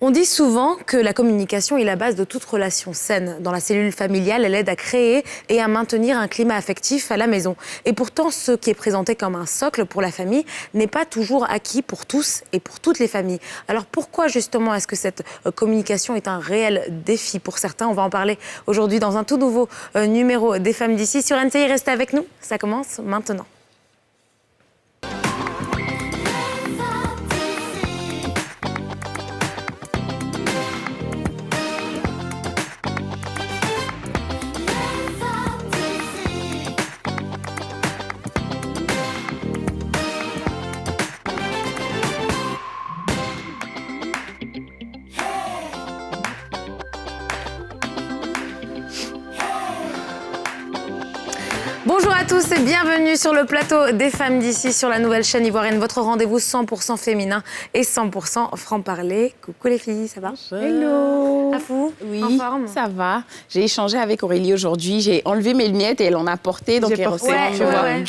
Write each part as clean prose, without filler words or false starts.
On dit souvent que la communication est la base de toute relation saine. Dans la cellule familiale, elle aide à créer et à maintenir un climat affectif à la maison. Et pourtant, ce qui est présenté comme un socle pour la famille n'est pas toujours acquis pour tous et pour toutes les familles. Alors pourquoi justement est-ce que cette communication est un réel défi pour certains? On va en parler aujourd'hui dans un tout nouveau numéro des Femmes d'ici. Sur NCI, restez avec nous, ça commence maintenant. Bonjour à tous et bienvenue sur le plateau des Femmes d'ici sur la nouvelle chaîne ivoirienne. Votre rendez-vous 100% féminin et 100% franc-parler. Coucou les filles, ça va? Hello. Afou, oui, en forme? Ça va. J'ai échangé avec Aurélie aujourd'hui. J'ai enlevé mes lunettes et elle en a porté. Donc, c'est vrai. Ouais,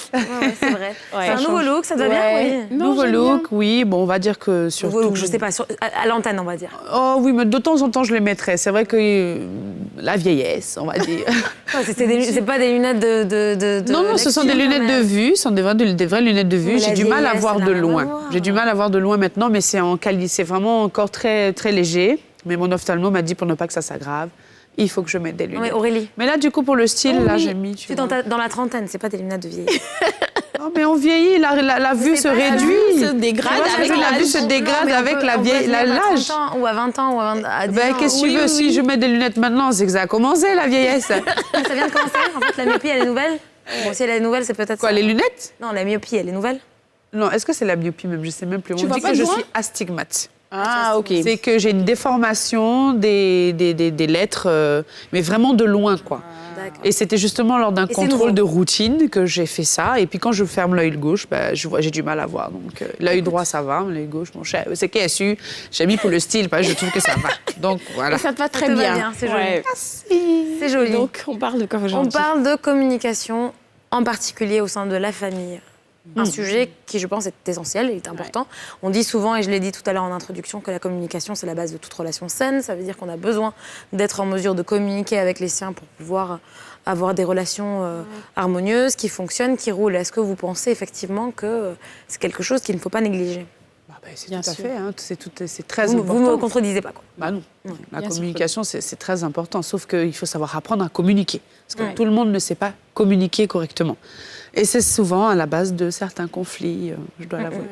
C'est un nouveau look, ça te va bien? Oui. Nouveau look, oui. Bon, on va dire que surtout... Nouveau look, je sais pas, à l'antenne, on va dire. Oh oui, mais de temps en temps, je les mettrais. C'est vrai que la vieillesse, on va dire. C'est pas des lunettes de Non, ce sont des lunettes de vue. Ce sont des vraies lunettes de vue. J'ai du mal à voir de loin. J'ai du mal à voir de loin maintenant, mais c'est vraiment encore très, très léger. Mais mon ophtalmo m'a dit pour ne pas que ça s'aggrave, il faut que je mette des lunettes. Mais Aurélie. Mais là, du coup, pour le style, là, j'ai mis... Tu es dans la trentaine, c'est pas des lunettes de vieille. Non, mais on vieillit, la vue se réduit. La vue se dégrade avec la vue se dégrade avec l'âge. Ou à 20 ans, ou à 10 ans. Qu'est-ce que tu veux? Si je mets des lunettes maintenant, c'est que ça a commencé, la vieillesse. Ça vient de commencer. En fait, la myopie, elle est nouvelle. Bon, si elle est nouvelle, c'est peut-être Quoi, ça. les lunettes? Non, la myopie, elle est nouvelle. Non, est-ce que c'est la myopie même? Je sais même plus. On vois dit pas que je loin? suis astigmate. Ah, ok. C'est que j'ai une déformation des lettres, mais vraiment de loin, quoi. Et c'était justement lors d'un contrôle de routine que j'ai fait ça. Et puis quand je ferme l'œil gauche, j'ai du mal à voir. Donc l'œil droit, ça va, mais l'œil gauche, bon, c'est KSU. J'ai mis pour le style, je trouve que ça va. Donc voilà. Et ça te va très bien. C'est joli. Ouais. C'est joli. Donc, on parle de quoi aujourd'hui? On parle de communication, en particulier au sein de la famille. Un sujet qui, je pense, est essentiel, est important. On dit souvent, et je l'ai dit tout à l'heure en introduction, que la communication, c'est la base de toute relation saine. Ça veut dire qu'on a besoin d'être en mesure de communiquer avec les siens pour pouvoir avoir des relations harmonieuses, qui fonctionnent, qui roulent. Est-ce que vous pensez effectivement que c'est quelque chose qu'il ne faut pas négliger? C'est tout à fait, hein. C'est très important. Vous ne me contredisez pas, quoi. Bah non. La Bien communication, c'est très important. Sauf qu'il faut savoir apprendre à communiquer. Parce que tout le monde ne sait pas communiquer correctement. Et c'est souvent à la base de certains conflits, je dois l'avouer.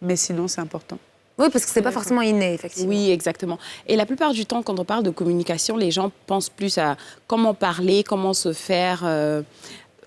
Mais sinon, c'est important. Oui, parce que c'est pas forcément inné, effectivement. Oui, exactement. Et la plupart du temps, quand on parle de communication, les gens pensent plus à comment parler, comment se faire...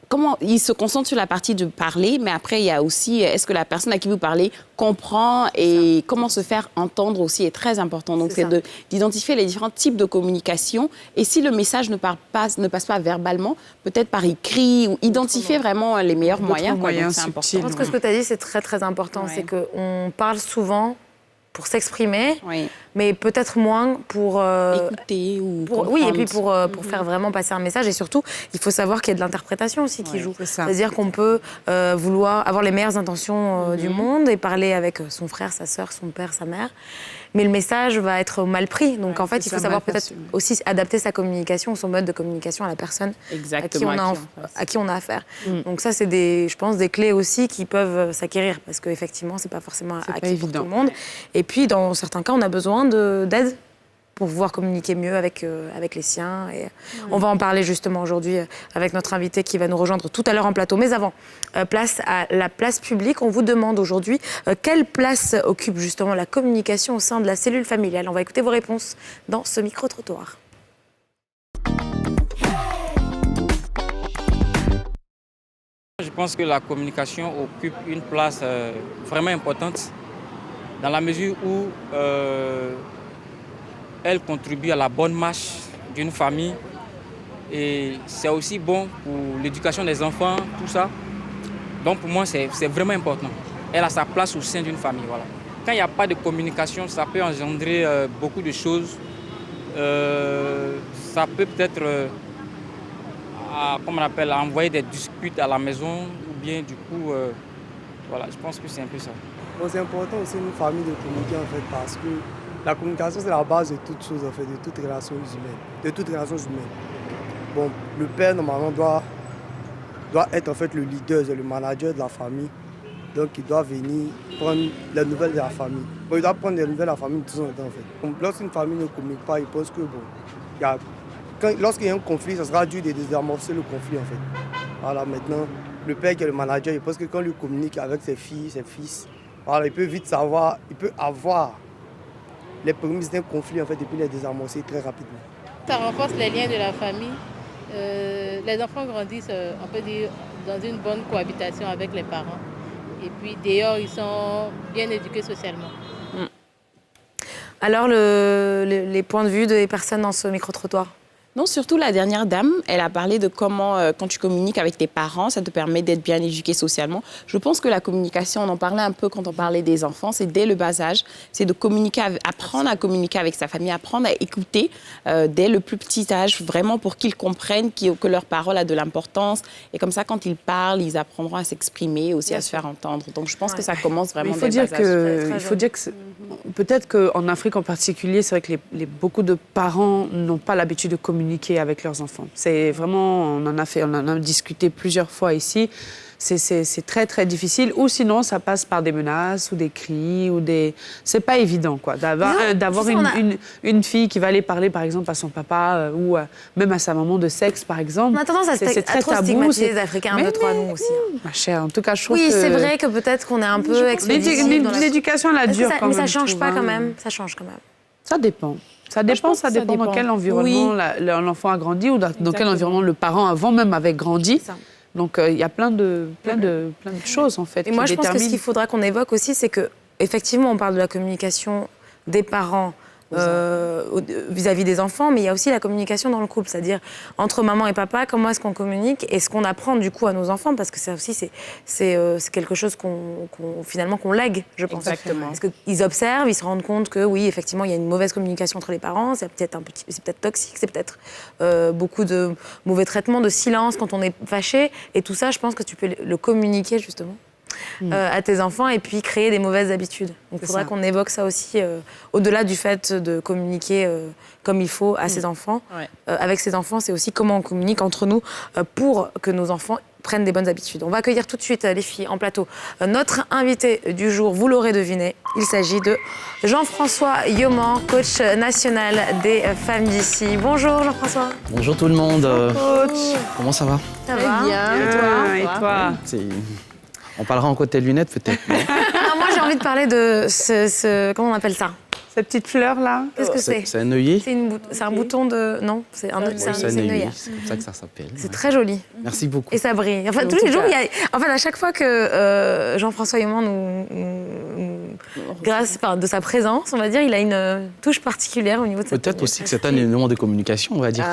Comment ils se concentrent sur la partie de parler, mais après, il y a aussi, est-ce que la personne à qui vous parlez comprend et comment se faire entendre aussi est très important. Donc, c'est d'identifier les différents types de communication. Et si le message ne passe pas verbalement, peut-être par écrit ou identifier vraiment les meilleurs moyens. Donc, c'est important. Je pense que ce que tu as dit, c'est très, très important. C'est qu'on parle souvent pour s'exprimer, mais peut-être moins pour... écouter ou oui, et puis pour faire vraiment passer un message. Et surtout, il faut savoir qu'il y a de l'interprétation aussi qui joue. C'est-à-dire qu'on peut vouloir avoir les meilleures intentions du monde et parler avec son frère, sa sœur, son père, sa mère. Mais le message va être mal pris. Donc, en fait, il faut savoir peut-être aussi adapter sa communication, son mode de communication à la personne à qui on a affaire. Donc ça, c'est, je pense, des clés aussi qui peuvent s'acquérir. Parce qu'effectivement, ce n'est pas forcément acquis pour tout le monde. Et puis, dans certains cas, on a besoin d'aide pour pouvoir communiquer mieux avec les siens. Et on va en parler justement aujourd'hui avec notre invité qui va nous rejoindre tout à l'heure en plateau. Mais avant, place à la place publique. On vous demande aujourd'hui quelle place occupe justement la communication au sein de la cellule familiale. On va écouter vos réponses dans ce micro-trottoir. Je pense que la communication occupe une place vraiment importante dans la mesure où elle contribue à la bonne marche d'une famille et c'est aussi bon pour l'éducation des enfants, tout ça. Donc pour moi, c'est vraiment important. Elle a sa place au sein d'une famille. Voilà. Quand il n'y a pas de communication, ça peut engendrer beaucoup de choses. Ça peut peut-être envoyer des disputes à la maison ou bien du coup, voilà, je pense que c'est un peu ça. Bon, c'est important aussi une famille de communiquer en fait parce que La communication, c'est la base de toute chose, en fait, de toute relation humaine. Bon, le père, normalement, doit être en fait le leader, le manager de la famille. Donc, il doit venir prendre les nouvelles de la famille. Bon, il doit prendre les nouvelles de la famille tout son temps, en fait. Donc, lorsqu'une famille ne communique pas, il pense que, lorsqu'il y a un conflit, ça sera dur de désamorcer le conflit, en fait. Voilà, maintenant, le père qui est le manager, il pense que quand il communique avec ses filles, ses fils, voilà, il peut vite savoir, il peut avoir les prémices d'un conflit, en fait, et puis les désamorcer très rapidement. Ça renforce les liens de la famille. Les enfants grandissent, on peut dire, dans une bonne cohabitation avec les parents. Et puis, dehors, ils sont bien éduqués socialement. Alors, les points de vue des personnes dans ce micro-trottoir? Non, surtout la dernière dame, elle a parlé de comment, quand tu communiques avec tes parents, ça te permet d'être bien éduqué socialement. Je pense que la communication, on en parlait un peu quand on parlait des enfants, c'est dès le bas âge, c'est de communiquer, apprendre à communiquer avec sa famille, apprendre à écouter dès le plus petit âge, vraiment pour qu'ils comprennent que leur parole a de l'importance. Et comme ça, quand ils parlent, ils apprendront à s'exprimer, aussi à se faire entendre. Donc, je pense que ça commence vraiment dès le bas âge. Il faut dire que peut-être qu'en Afrique en particulier, c'est vrai que beaucoup de parents n'ont pas l'habitude de communiquer avec leurs enfants. C'est vraiment, on en a discuté plusieurs fois ici. C'est très, très difficile. Ou sinon, ça passe par des menaces ou des cris ou des... C'est pas évident, quoi, d'avoir une fille qui va aller parler, par exemple, à son papa ou même à sa maman de sexe, par exemple. On a tendance à trop stigmatiser les Africains, un, deux, trois, nous aussi. Ma chère, en tout cas, je trouve que... Oui, c'est vrai que peut-être qu'on est un peu expéditif. L'éducation, elle a dure quand même. Mais ça change pas quand même. Ça change quand même. Ça dépend. Ça dépend dans quel environnement l'enfant a grandi ou dans quel environnement le parent avant même avait grandi. Donc il y a plein de choses en fait. Et moi je pense que ce qu'il faudra qu'on évoque aussi, c'est que effectivement on parle de la communication des parents vis-à-vis des enfants, mais il y a aussi la communication dans le couple, c'est-à-dire entre maman et papa, comment est-ce qu'on communique et ce qu'on apprend du coup à nos enfants, parce que ça aussi c'est quelque chose qu'on lègue, je pense. Exactement. Parce qu'ils observent, ils se rendent compte que oui, effectivement, il y a une mauvaise communication entre les parents, c'est peut-être toxique, c'est peut-être beaucoup de mauvais traitements, de silence quand on est fâché, et tout ça, je pense que tu peux le communiquer justement. À tes enfants et puis créer des mauvaises habitudes. Donc il faudra qu'on évoque ça aussi, au-delà du fait de communiquer comme il faut à ses enfants. Avec ses enfants, c'est aussi comment on communique entre nous pour que nos enfants prennent des bonnes habitudes. On va accueillir tout de suite les filles en plateau. Notre invité du jour, vous l'aurez deviné, il s'agit de Jean-François Yoman, coach national des femmes d'ici. Bonjour Jean-François. Bonjour tout le monde. Coach. Comment ça va? Ça va bien. Et toi? On parlera en côté lunettes peut-être. Non, moi j'ai envie de parler de comment on appelle ça? Cette petite fleur là. Qu'est-ce que c'est? C'est un œillet. C'est un bouton de... Non, c'est un œillet. C'est comme ça que ça s'appelle. C'est très joli. Merci beaucoup. Et ça brille. Enfin, tous les jours, il y a... Enfin, à chaque fois que Jean-François Yoman grâce de sa présence, on va dire, il a une touche particulière au niveau de sa Peut-être aussi que c'est un élément de communication, on va dire.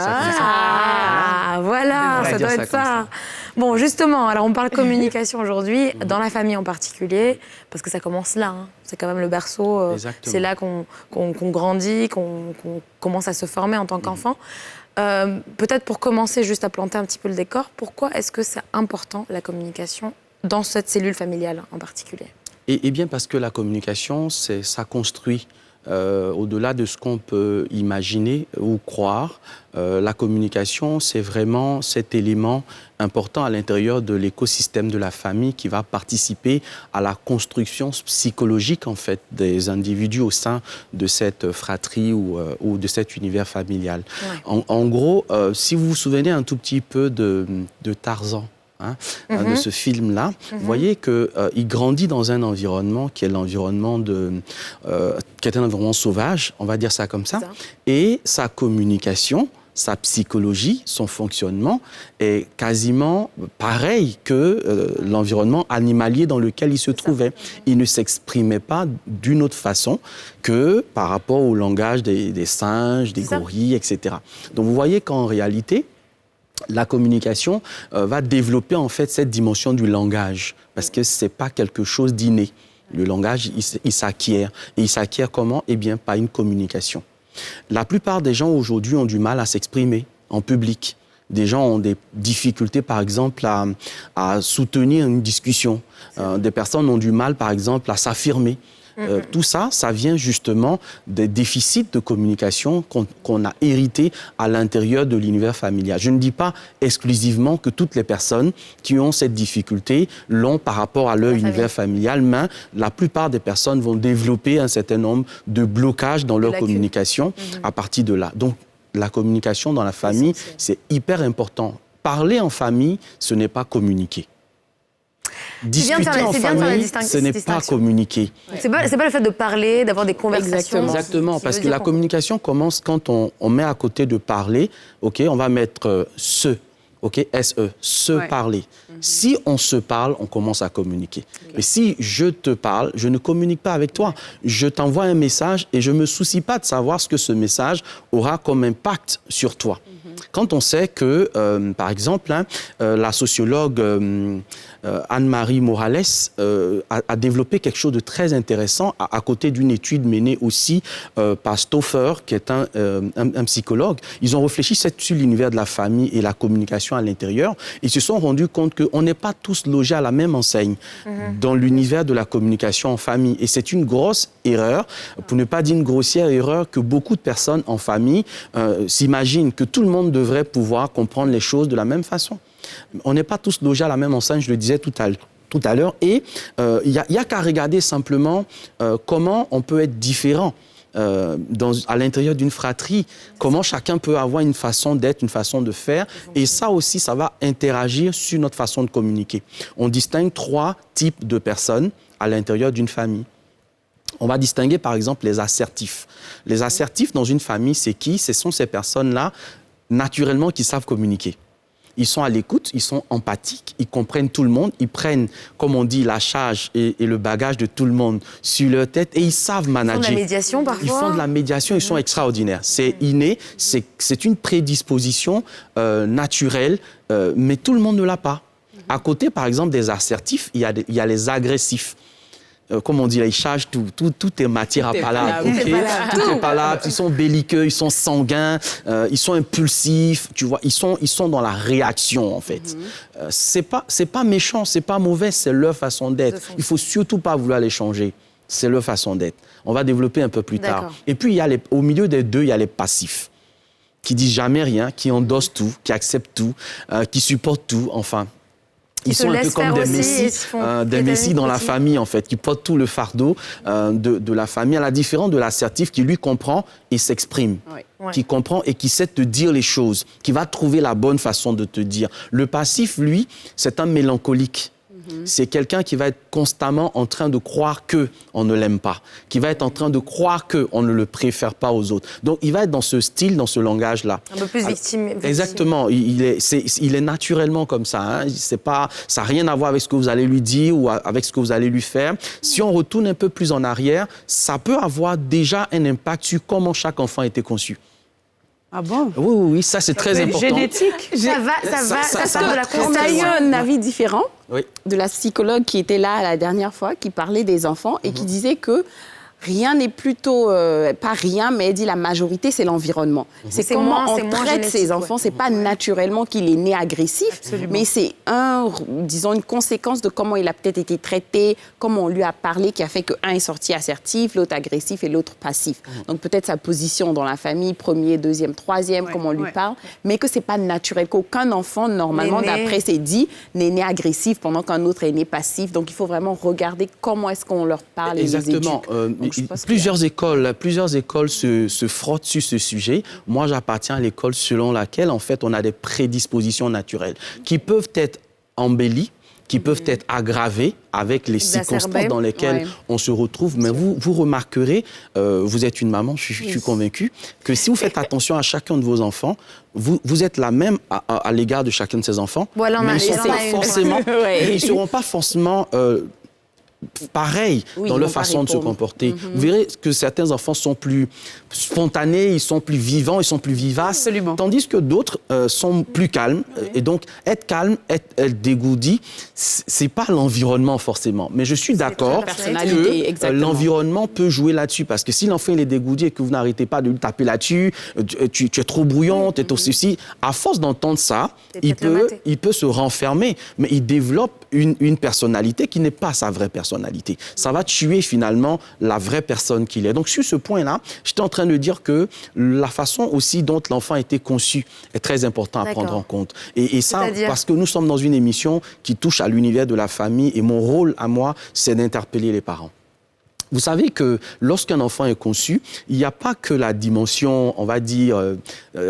Voilà, ça doit être ça. Bon, justement, alors on parle communication aujourd'hui, dans la famille en particulier, parce que ça commence là. Hein. C'est quand même le berceau. C'est là qu'on grandit, qu'on commence à se former en tant qu'enfant. Peut-être pour commencer juste à planter un petit peu le décor, pourquoi est-ce que c'est important la communication dans cette cellule familiale en particulier? Eh bien parce que la communication, ça construit. Au-delà de ce qu'on peut imaginer ou croire, la communication, c'est vraiment cet élément important à l'intérieur de l'écosystème de la famille qui va participer à la construction psychologique en fait, des individus au sein de cette fratrie ou de cet univers familial. Ouais. En gros, si vous vous souvenez un tout petit peu de Tarzan, de ce film-là, vous voyez qu'il grandit dans un environnement qui est l'environnement qui est un environnement sauvage, on va dire ça comme ça, et sa communication, sa psychologie, son fonctionnement est quasiment pareil que l'environnement animalier dans lequel il se trouvait. Il ne s'exprimait pas d'une autre façon que par rapport au langage des singes, des gorilles, etc. Donc vous voyez qu'en réalité, la communication va développer en fait cette dimension du langage parce que c'est pas quelque chose d'inné. Le langage, il s'acquiert. Et il s'acquiert comment? Eh bien, par une communication. La plupart des gens aujourd'hui ont du mal à s'exprimer en public. Des gens ont des difficultés, par exemple, à soutenir une discussion. Des personnes ont du mal, par exemple, à s'affirmer. Tout ça, ça vient justement des déficits de communication qu'on a hérités à l'intérieur de l'univers familial. Je ne dis pas exclusivement que toutes les personnes qui ont cette difficulté l'ont par rapport à leur univers familial, mais la plupart des personnes vont développer un certain nombre de blocages dans leur communication à partir de là. Donc, la communication dans la famille, c'est hyper important. Parler en famille, ce n'est pas communiquer. Discuter en famille, ce n'est pas communiquer. C'est pas le fait de parler, d'avoir des conversations. Exactement, parce que la communication commence quand on met à côté de parler, ok, on va mettre se. OK, S-E, se parler. Si on se parle, on commence à communiquer. Mais si je te parle, je ne communique pas avec toi. Je t'envoie un message et je ne me soucie pas de savoir ce que ce message aura comme impact sur toi. Quand on sait que, par exemple, la sociologue Anne-Marie Morales a développé quelque chose de très intéressant à côté d'une étude menée aussi par Stauffer, qui est un psychologue. Ils ont réfléchi sur l'univers de la famille et la communication à l'intérieur. Ils se sont rendus compte qu'on n'est pas tous logés à la même enseigne dans l'univers de la communication en famille. Et c'est une grosse erreur, pour ne pas dire une grossière erreur, que beaucoup de personnes en famille s'imaginent que tout le monde devrait pouvoir comprendre les choses de la même façon. On n'est pas tous logés à la même enseigne, je le disais tout à l'heure. Et il y a qu'à regarder simplement comment on peut être différent à l'intérieur d'une fratrie, comment chacun peut avoir une façon d'être, une façon de faire. Et ça aussi, ça va interagir sur notre façon de communiquer. On distingue 3 types de personnes à l'intérieur d'une famille. On va distinguer par exemple les assertifs. Les assertifs dans une famille, c'est qui? Ce sont ces personnes-là, naturellement, qui savent communiquer. Ils sont à l'écoute, ils sont empathiques, ils comprennent tout le monde, ils prennent, comme on dit, la charge et le bagage de tout le monde sur leur tête et ils savent manager. Ils font de la médiation parfois. Ils font de la médiation, ils sont extraordinaires. C'est inné, c'est une prédisposition naturelle, mais tout le monde ne l'a pas. À côté, par exemple, des assertifs, il y a les agressifs. Comme on dit, là, ils chargent tout. Tout est matière à palabre. Tout est palabre. Ils sont belliqueux, ils sont sanguins, ils sont impulsifs. Tu vois, ils sont dans la réaction, en fait. C'est pas méchant, c'est pas mauvais, c'est leur façon d'être. Il faut surtout pas vouloir les changer. C'est leur façon d'être. On va développer un peu plus tard. Et puis, au milieu des deux, il y a les passifs, qui disent jamais rien, qui endossent tout, qui acceptent tout, qui supportent tout, enfin... Ils sont un peu comme des messies dans la famille, en fait, qui portent tout le fardeau de la famille, à la différence de l'assertif qui, lui, comprend et s'exprime, qui comprend et qui sait te dire les choses, qui va trouver la bonne façon de te dire. Le passif, lui, c'est un mélancolique. C'est quelqu'un qui va être constamment en train de croire qu'on ne l'aime pas, qui va être en train de croire qu'on ne le préfère pas aux autres. Donc, il va être dans ce style, dans ce langage-là. Un peu plus victime. Exactement. Il est naturellement comme ça. Hein. Ça n'a rien à voir avec ce que vous allez lui dire ou avec ce que vous allez lui faire. Si on retourne un peu plus en arrière, ça peut avoir déjà un impact sur comment chaque enfant a été conçu. Ah bon? Oui, ça c'est très important. Génétique? Ça sort de la On a eu un avis différent de la psychologue qui était là la dernière fois, qui parlait des enfants et qui disait que rien n'est plutôt, pas rien, mais elle dit la majorité, c'est l'environnement. C'est comment on traite ses enfants. C'est pas naturellement qu'il est né agressif, mais c'est disons, une conséquence de comment il a peut-être été traité, comment on lui a parlé, qui a fait qu'un est sorti assertif, l'autre agressif et l'autre passif. Donc peut-être sa position dans la famille, premier, deuxième, troisième, comment on lui parle, mais que c'est pas naturel, qu'aucun enfant, normalement, d'après c'est dit, n'est né agressif pendant qu'un autre est né passif. Donc il faut vraiment regarder comment est-ce qu'on leur parle et les éduque. Plusieurs écoles se frottent sur ce sujet. Moi, j'appartiens à l'école selon laquelle, en fait, on a des prédispositions naturelles qui peuvent être embellies, qui peuvent être aggravées avec les circonstances dans lesquelles on se retrouve. Mais vous remarquerez, vous êtes une maman, je suis convaincue, que si vous faites attention à chacun de vos enfants, vous êtes la même à l'égard de chacun de ces enfants. Voilà, mais ils ne seront pas forcément... pareil dans leur façon de se comporter. Vous verrez que certains enfants sont plus spontanés, ils sont plus vivants, ils sont plus vivaces, tandis que d'autres sont plus calmes. Et donc, être calme, être dégourdi, c'est pas l'environnement forcément. Mais je suis d'accord que l'environnement peut jouer là-dessus, parce que si l'enfant il est dégourdi et que vous n'arrêtez pas de lui taper là-dessus, tu es trop brouillon, tu es trop ceci, à force d'entendre ça, il peut se renfermer, mais il développe une personnalité qui n'est pas sa vraie personnalité. Ça va tuer finalement la vraie personne qu'il est. Donc sur ce point-là, j'étais en train de dire que la façon aussi dont l'enfant a été conçu est très important à prendre en compte. Et ça, parce que nous sommes dans une émission qui touche à l'univers de la famille et mon rôle à moi, c'est d'interpeller les parents. Vous savez que lorsqu'un enfant est conçu, il n'y a pas que la dimension, on va dire,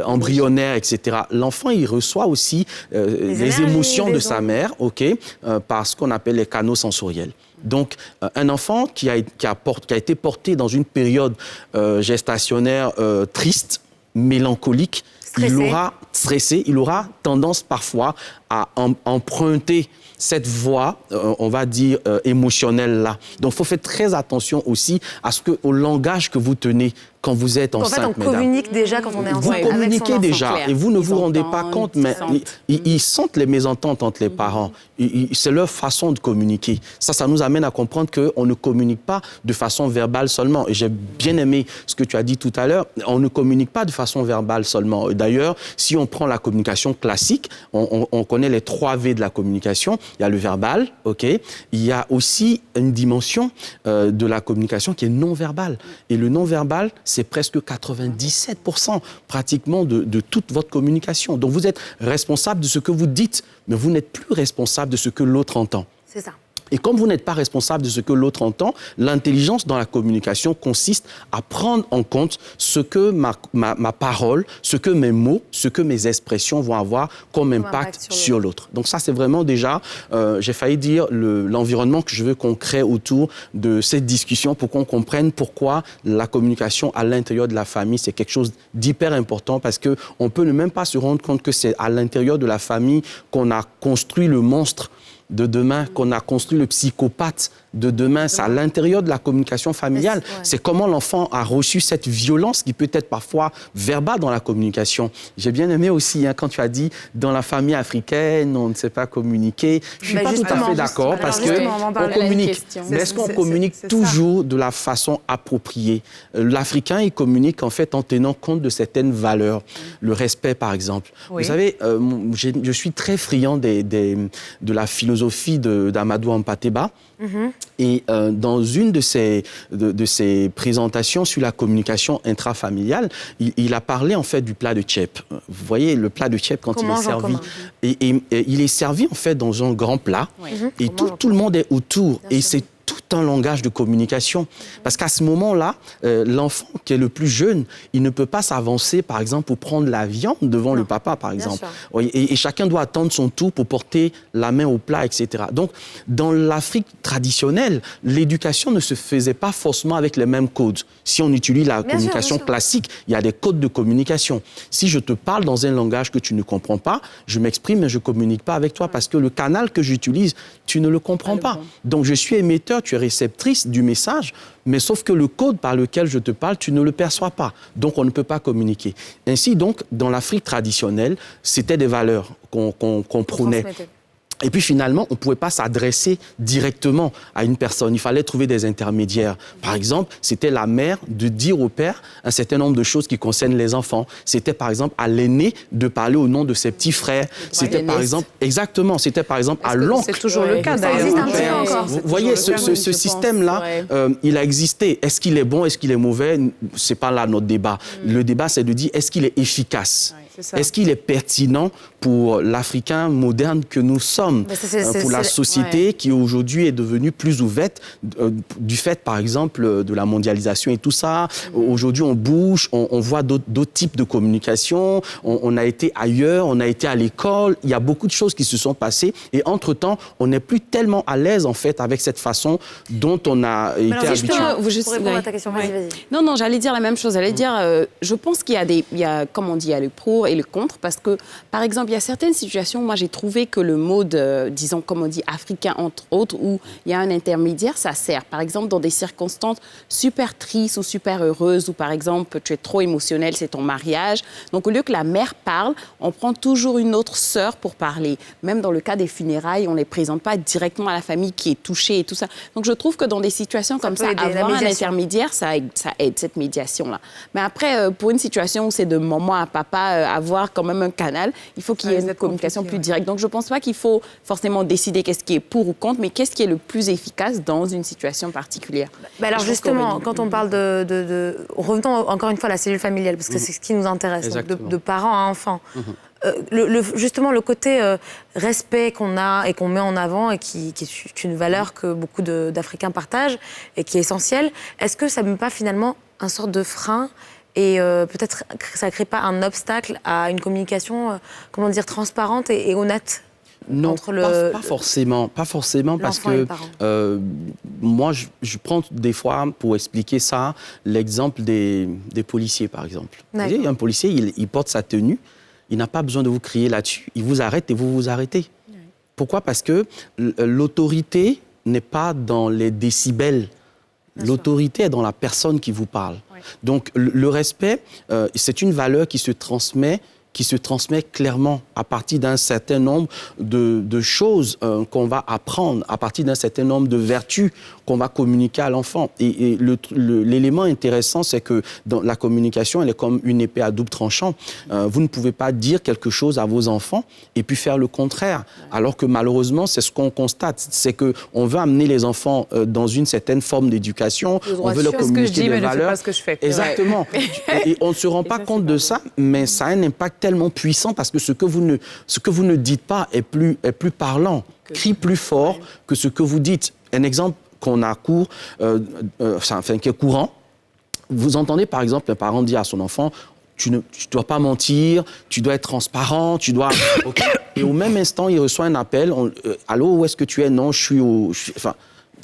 embryonnaire, etc. L'enfant, il reçoit aussi les émotions de sa mère, par ce qu'on appelle les canaux sensoriels. Donc, un enfant qui a été porté dans une période gestationnaire triste, mélancolique, il aura tendance parfois à emprunter cette voie, on va dire, émotionnelle-là. Donc, il faut faire très attention aussi au langage que vous tenez quand vous êtes enceinte, en fait, on communique déjà quand on est enceinte. Vous communiquez déjà et vous ne vous rendez pas compte, mais ils sentent les mésententes entre les parents. C'est leur façon de communiquer. Ça nous amène à comprendre qu'on ne communique pas de façon verbale seulement. Et j'ai bien aimé ce que tu as dit tout à l'heure. On ne communique pas de façon verbale seulement. D'ailleurs, si on prend la communication classique, on connaît les 3 V de la communication. Il y a le verbal, il y a aussi une dimension de la communication qui est non-verbale. Et le non-verbal, c'est presque 97% pratiquement de toute votre communication. Donc vous êtes responsable de ce que vous dites, mais vous n'êtes plus responsable de ce que l'autre entend. C'est ça. Et comme vous n'êtes pas responsable de ce que l'autre entend, l'intelligence dans la communication consiste à prendre en compte ce que ma parole, ce que mes mots, ce que mes expressions vont avoir comme impact sur l'autre. Donc ça, c'est vraiment déjà, j'ai failli dire, l'environnement que je veux qu'on crée autour de cette discussion pour qu'on comprenne pourquoi la communication à l'intérieur de la famille, c'est quelque chose d'hyper important parce qu'on ne peut même pas se rendre compte que c'est à l'intérieur de la famille qu'on a construit le monstre de demain, qu'on a construit le psychopathe de demain. C'est à l'intérieur de la communication familiale. C'est comment l'enfant a reçu cette violence qui peut être parfois verbale dans la communication. J'ai bien aimé aussi quand tu as dit dans la famille africaine, on ne sait pas communiquer. Je ne suis pas tout à fait d'accord parce qu'on communique. Mais est-ce qu'on communique toujours de la façon appropriée? L'Africain, il communique en fait en tenant compte de certaines valeurs. Le respect, par exemple. Vous savez, je suis très friand de la philosophie d'Amadou Hampâté-Bâ. Et dans une de ses présentations sur la communication intrafamiliale, il a parlé en fait du plat de tchèp. Vous voyez le plat de tchèp quand il est servi. Et il est servi en fait dans un grand plat et tout le monde est autour. Et c'est tout un langage de communication. Parce qu'à ce moment-là, l'enfant qui est le plus jeune, il ne peut pas s'avancer, par exemple, pour prendre la viande devant le papa, par exemple. Et chacun doit attendre son tour pour porter la main au plat, etc. Donc, dans l'Afrique traditionnelle, l'éducation ne se faisait pas forcément avec les mêmes codes. Si on utilise la communication classique, il y a des codes de communication. Si je te parle dans un langage que tu ne comprends pas, je m'exprime, mais je ne communique pas avec toi parce que le canal que j'utilise, tu ne le comprends pas. Donc, je suis émetteur, tu es réceptrice du message, mais sauf que le code par lequel je te parle, tu ne le perçois pas. Donc, on ne peut pas communiquer. Ainsi, donc, dans l'Afrique traditionnelle, c'était des valeurs qu'on prônait. Et puis finalement, on ne pouvait pas s'adresser directement à une personne. Il fallait trouver des intermédiaires. Par exemple, c'était la mère de dire au père un certain nombre de choses qui concernent les enfants. C'était par exemple à l'aîné de parler au nom de ses petits frères. C'était par exemple, c'était par exemple à l'oncle. C'est toujours le cas d'ailleurs. Vous voyez, ce système-là, il a existé. Est-ce qu'il est bon, est-ce qu'il est mauvais? C'est pas là notre débat. Le débat, c'est de dire, est-ce qu'il est efficace? Est-ce qu'il est pertinent pour l'Africain moderne que nous sommes, pour la société qui aujourd'hui est devenue plus ouverte du fait, par exemple, de la mondialisation et tout ça. Aujourd'hui, on bouge, on voit d'autres types de communication, on a été ailleurs, on a été à l'école, il y a beaucoup de choses qui se sont passées et entre-temps, on n'est plus tellement à l'aise, en fait, avec cette façon dont on a été habitué. Pour répondre à ta question, vas-y. Non, j'allais dire la même chose. J'allais dire, je pense qu'il y a, comme on dit, il y a le pour et le contre, parce que, par exemple, il y a certaines situations, moi, j'ai trouvé que le mode, disons, comme on dit, africain, entre autres, où il y a un intermédiaire, ça sert. Par exemple, dans des circonstances super tristes ou super heureuses, où, par exemple, tu es trop émotionnel, c'est ton mariage. Donc, au lieu que la mère parle, on prend toujours une autre sœur pour parler. Même dans le cas des funérailles, on ne les présente pas directement à la famille qui est touchée et tout ça. Donc, je trouve que dans des situations comme ça, avoir un intermédiaire, ça aide cette médiation-là. Mais après, pour une situation où c'est de maman à papa, avoir quand même un canal, il faut qu'il y ait une communication plus directe. Donc, je ne pense pas qu'il faut forcément décider qu'est-ce qui est pour ou contre, mais qu'est-ce qui est le plus efficace dans une situation particulière. Alors justement, quand on parle revenons encore une fois à la cellule familiale, parce que c'est ce qui nous intéresse, donc de parents à enfants. Justement, le côté respect qu'on a et qu'on met en avant et qui est une valeur que beaucoup d'Africains partagent et qui est essentielle, est-ce que ça ne met pas finalement un sorte de frein et peut-être ça ne crée pas un obstacle à une communication, transparente et honnête? Non, pas forcément, parce que moi, je prends des fois, pour expliquer ça, l'exemple des policiers, par exemple. Vous voyez, un policier, il porte sa tenue, il n'a pas besoin de vous crier là-dessus, il vous arrête et vous vous arrêtez. Pourquoi? Parce que l'autorité n'est pas dans les décibels, l'autorité est dans la personne qui vous parle. Donc, le respect, c'est une valeur qui se transmet clairement à partir d'un certain nombre de choses qu'on va apprendre, à partir d'un certain nombre de vertus qu'on va communiquer à l'enfant. Et l'élément intéressant, c'est que dans la communication, elle est comme une épée à double tranchant. Vous ne pouvez pas dire quelque chose à vos enfants et puis faire le contraire. Alors que malheureusement, c'est ce qu'on constate. C'est qu'on veut amener les enfants dans une certaine forme d'éducation. On veut leur communiquer des valeurs. Ne fais pas ce que je fais. Exactement. Et on ne se rend pas compte de ça, mais ça a un impact tellement puissant parce que ce que vous ne dites pas est plus parlant, crie plus fort que ce que vous dites. Un exemple qu'on a qui est courant, vous entendez par exemple un parent dire à son enfant « tu ne dois pas mentir, tu dois être transparent, tu dois... Okay. » Et au même instant, il reçoit un appel « Allô, où est-ce que tu es? Non, je suis au... »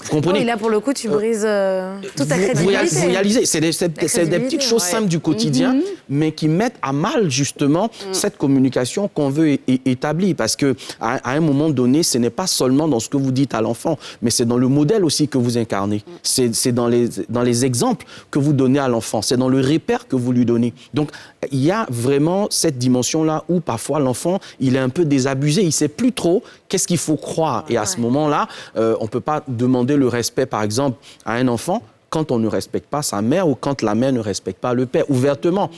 Vous comprenez? Et là, pour le coup, tu brises toute ta crédibilité. Vous réalisez, c'est des petites choses simples du quotidien, mais qui mettent à mal, justement, cette communication qu'on veut établir. Parce qu'à un moment donné, ce n'est pas seulement dans ce que vous dites à l'enfant, mais c'est dans le modèle aussi que vous incarnez. C'est dans les exemples que vous donnez à l'enfant. C'est dans le repère que vous lui donnez. Donc, il y a vraiment cette dimension-là où, parfois, l'enfant, il est un peu désabusé. Il ne sait plus trop qu'est-ce qu'il faut croire. Et à ce moment-là, on ne peut pas demander le respect, par exemple, à un enfant quand on ne respecte pas sa mère ou quand la mère ne respecte pas le père, ouvertement.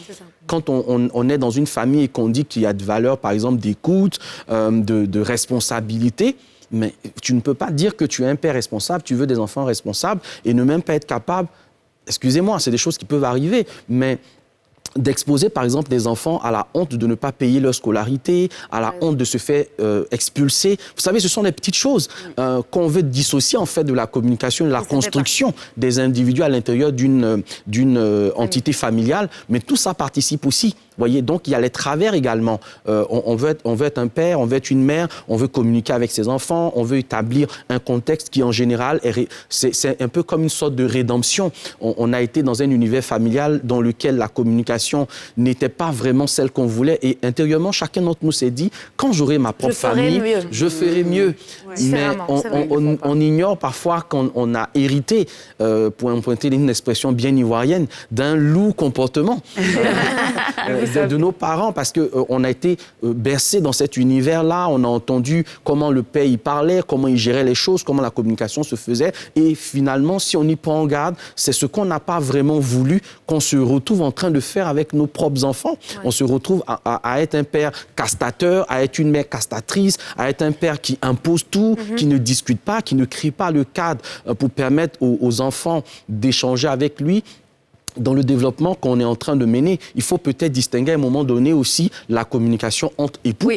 Quand on est dans une famille et qu'on dit qu'il y a de valeurs, par exemple, d'écoute, de responsabilité, mais tu ne peux pas dire que tu es un père responsable, tu veux des enfants responsables et ne même pas être capable, excusez-moi, c'est des choses qui peuvent arriver, mais d'exposer, par exemple, des enfants à la honte de ne pas payer leur scolarité, à la honte de se faire expulser. Vous savez, ce sont des petites choses qu'on veut dissocier, en fait, de la communication, de la construction des individus à l'intérieur d'une entité familiale. Mais tout ça participe aussi. Voyez, donc il y a les travers également. On veut être un père, on veut être une mère, on veut communiquer avec ses enfants, on veut établir un contexte qui, en général, c'est un peu comme une sorte de rédemption. On a été dans un univers familial dans lequel la communication n'était pas vraiment celle qu'on voulait. Et intérieurement, chacun d'entre nous s'est dit, quand j'aurai ma propre famille, je ferai mieux. Mais on ignore parfois qu'on a hérité, pour emprunter une expression bien ivoirienne, d'un lourd comportement. De nos parents, parce qu'on a été bercé dans cet univers-là, on a entendu comment le père y parlait, comment il gérait les choses, comment la communication se faisait, et finalement, si on y prend garde, c'est ce qu'on n'a pas vraiment voulu qu'on se retrouve en train de faire avec nos propres enfants. On se retrouve à être un père castateur, à être une mère castatrice, à être un père qui impose tout, qui ne discute pas, qui ne crée pas le cadre pour permettre aux enfants d'échanger avec lui. Dans le développement qu'on est en train de mener, il faut peut-être distinguer à un moment donné aussi la communication entre époux,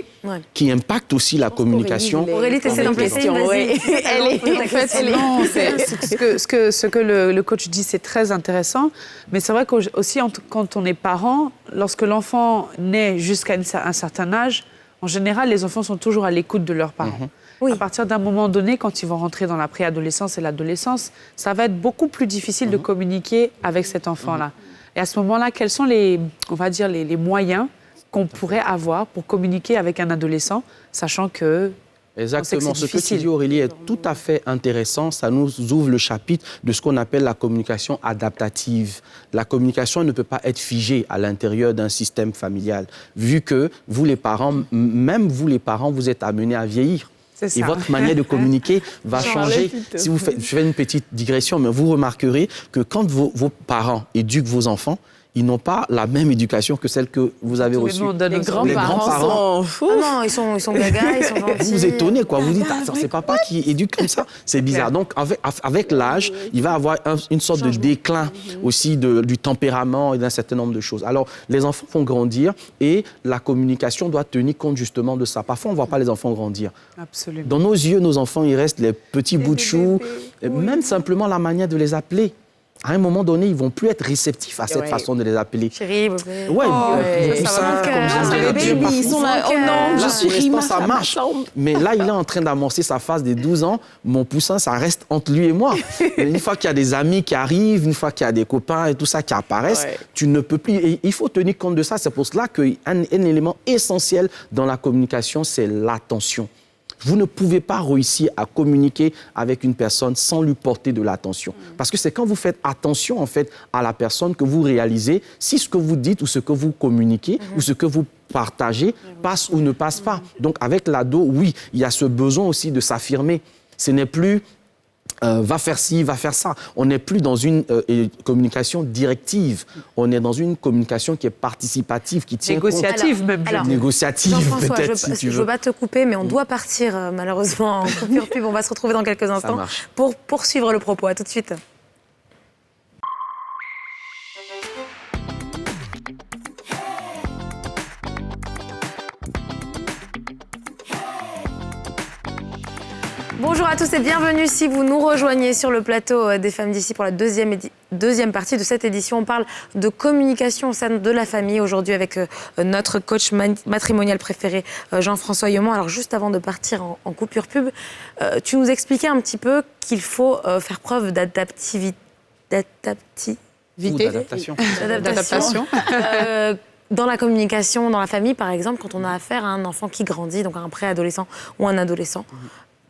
qui impacte aussi la communication. Aurélie, t'essaies d'emplacer une Ce que le coach dit, c'est très intéressant, mais c'est vrai qu'aussi, quand on est parent, lorsque l'enfant naît jusqu'à un certain âge, en général, les enfants sont toujours à l'écoute de leurs parents. À partir d'un moment donné, quand ils vont rentrer dans la préadolescence et l'adolescence, ça va être beaucoup plus difficile de communiquer avec cet enfant-là. Et à ce moment-là, quels sont les moyens qu'on pourrait avoir pour communiquer avec un adolescent, sachant que... Exactement. Ce que tu dis, Aurélie, est tout à fait intéressant. Ça nous ouvre le chapitre de ce qu'on appelle la communication adaptative. La communication ne peut pas être figée à l'intérieur d'un système familial, vu que vous, les parents, même vous, les parents, vous êtes amenés à vieillir. Et votre manière de communiquer va changer. Si je fais une petite digression, mais vous remarquerez que quand vos parents éduquent vos enfants, ils n'ont pas la même éducation que celle que vous avez reçue. Les grands-parents sont... Ah non, ils sont gagas, ils sont gentils. Vous vous étonnez, quoi. Vous dites, c'est papa qui éduque comme ça. C'est bizarre. Donc, avec l'âge, il va avoir une sorte de déclin aussi du tempérament et d'un certain nombre de choses. Alors, les enfants vont grandir et la communication doit tenir compte justement de ça. Parfois, on ne voit pas les enfants grandir. Absolument. Dans nos yeux, nos enfants, ils restent les petits bouts de chou, même simplement la manière de les appeler. À un moment donné, ils ne vont plus être réceptifs à cette façon de les appeler. Chérie, bébé. Ouais, ça ils sont là, oh non, je suis Rima, ça marche. Mais là, il est en train d'amorcer sa phase des 12 ans. Mon poussin, ça reste entre lui et moi. Une fois qu'il y a des amis qui arrivent, une fois qu'il y a des copains et tout ça qui apparaissent, tu ne peux plus. Et il faut tenir compte de ça. C'est pour cela qu'un élément essentiel dans la communication, c'est l'attention. Vous ne pouvez pas réussir à communiquer avec une personne sans lui porter de l'attention. Parce que c'est quand vous faites attention, en fait, à la personne que vous réalisez si ce que vous dites ou ce que vous communiquez ou ce que vous partagez passe ou ne passe pas. Donc, avec l'ado, oui, il y a ce besoin aussi de s'affirmer. Ce n'est plus... va faire ci, va faire ça. On n'est plus dans une communication directive. On est dans une communication qui est participative, qui tient négociative même. Négociative, peut-être, si tu veux. Je ne veux pas te couper, mais on doit partir, malheureusement, en coupure pub. On va se retrouver dans quelques instants pour poursuivre le propos. À tout de suite. Bonjour à tous et bienvenue si vous nous rejoignez sur le plateau des Femmes d'ici pour la deuxième partie de cette édition. On parle de communication au sein de la famille aujourd'hui avec notre coach matrimonial préféré, Jean-François Yaumont. Alors juste avant de partir en coupure pub, tu nous expliquais un petit peu qu'il faut faire preuve d'adaptation. Dans la communication, dans la famille, par exemple, quand on a affaire à un enfant qui grandit, donc à un préadolescent ou un adolescent.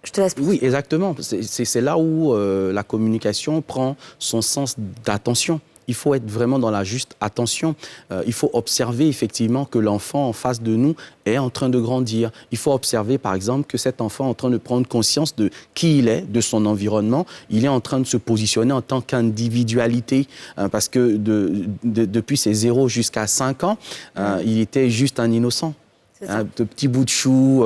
Je te laisse poursuivre. Oui, exactement. C'est là où la communication prend son sens d'attention. Il faut être vraiment dans la juste attention. Il faut observer effectivement que l'enfant en face de nous est en train de grandir. Il faut observer par exemple que cet enfant est en train de prendre conscience de qui il est, de son environnement. Il est en train de se positionner en tant qu'individualité parce que depuis ses 0 jusqu'à 5 ans, il était juste un innocent. Un petit bout de chou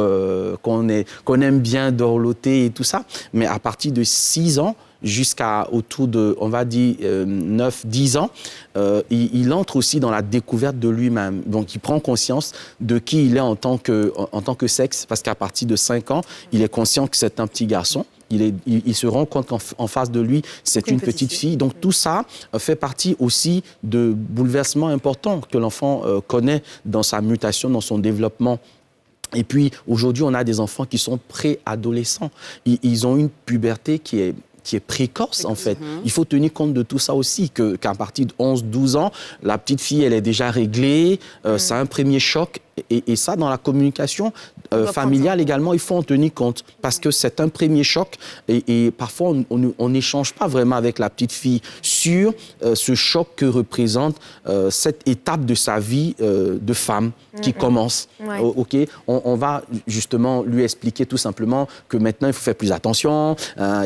qu'on aime bien dorloter et tout ça. Mais à partir de 6 ans jusqu'à autour de, on va dire, 9-10 ans, il entre aussi dans la découverte de lui-même. Donc, il prend conscience de qui il est en tant que sexe, parce qu'à partir de 5 ans, il est conscient que c'est un petit garçon. Il se rend compte qu'en face de lui, c'est une petite fille. Donc, tout ça fait partie aussi de bouleversements importants que l'enfant connaît dans sa mutation, dans son développement. Et puis, aujourd'hui, on a des enfants qui sont préadolescents. Ils ont une puberté qui est précoce, en fait. Il faut tenir compte de tout ça aussi, qu'à partir de 11-12 ans, la petite fille, elle est déjà réglée, c'est un premier choc. Et ça, dans la communication familiale également, il faut en tenir compte parce que c'est un premier choc et parfois, on n'échange pas vraiment avec la petite fille sur ce choc que représente cette étape de sa vie de femme qui commence. OK, on va justement lui expliquer tout simplement que maintenant, il faut faire plus attention,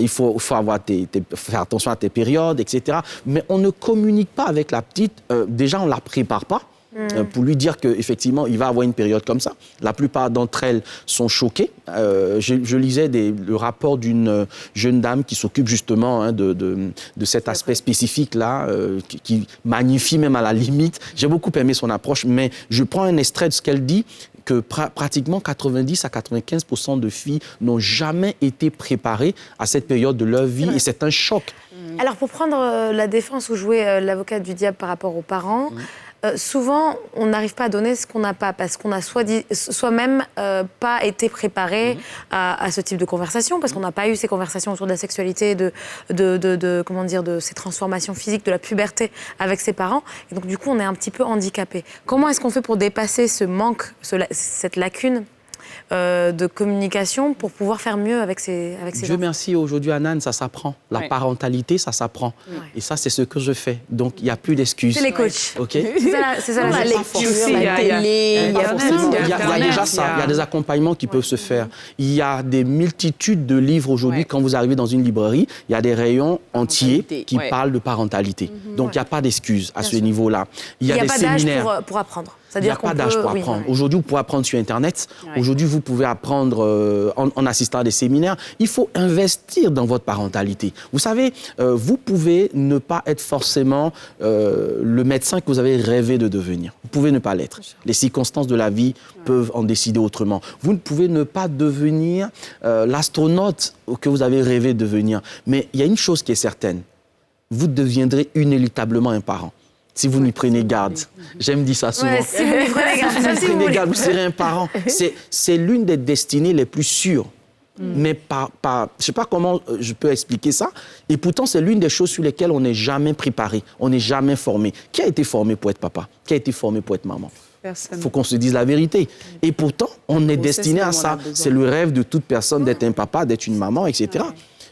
il faut faire attention à tes périodes, etc. Mais on ne communique pas avec la petite. Déjà, on ne la prépare pas. Pour lui dire qu'effectivement, il va avoir une période comme ça. La plupart d'entre elles sont choquées. Je lisais le rapport d'une jeune dame qui s'occupe justement de cet aspect spécifique-là, qui magnifie même à la limite. J'ai beaucoup aimé son approche, mais je prends un extrait de ce qu'elle dit, que pratiquement 90 à 95% de filles n'ont jamais été préparées à cette période de leur vie et c'est un choc. Alors, pour prendre la défense ou jouer l'avocat du diable par rapport aux parents, souvent, on n'arrive pas à donner ce qu'on n'a pas parce qu'on a soi-même pas été préparé à ce type de conversation, parce qu'on n'a pas eu ces conversations autour de la sexualité, de ces transformations physiques, de la puberté avec ses parents. Et donc, du coup, on est un petit peu handicapé. Comment est-ce qu'on fait pour dépasser ce manque, cette lacune de communication pour pouvoir faire mieux avec ses Dieu enfants. merci, aujourd'hui, Anan, ça s'apprend. La parentalité, ça s'apprend. Et ça, c'est ce que je fais. Donc, il n'y a plus d'excuses. C'est les coachs. OK? C'est ça la lecture, la télé, il y a déjà ça. Il y a des accompagnements qui peuvent se faire. Il y a des multitudes de livres aujourd'hui. Quand vous arrivez dans une librairie, il y a des rayons entiers qui parlent de parentalité. Donc, il n'y a pas d'excuses à ce niveau-là. Il y a des séminaires. d'âge pour apprendre. Il n'y a pas d'âge pour apprendre. Aujourd'hui, vous pouvez apprendre sur Internet. Aujourd'hui, vous pouvez apprendre en assistant à des séminaires. Il faut investir dans votre parentalité. Vous savez, vous pouvez ne pas être forcément le médecin que vous avez rêvé de devenir. Vous pouvez ne pas l'être. Les circonstances de la vie peuvent en décider autrement. Vous ne pouvez ne pas devenir l'astronaute que vous avez rêvé de devenir. Mais il y a une chose qui est certaine. Vous deviendrez inéluctablement un parent. Si vous n'y prenez garde. J'aime dire ça souvent. Si vous n'y prenez garde. Si vous prenez garde, vous serez un parent. C'est l'une des destinées les plus sûres. Mais je ne sais pas comment je peux expliquer ça. Et pourtant, c'est l'une des choses sur lesquelles on n'est jamais préparé, on n'est jamais formé. Qui a été formé pour être papa? Qui a été formé pour être maman? Il faut qu'on se dise la vérité. Et pourtant, on est destiné à ça. C'est le rêve de toute personne d'être un papa, d'être une maman, etc.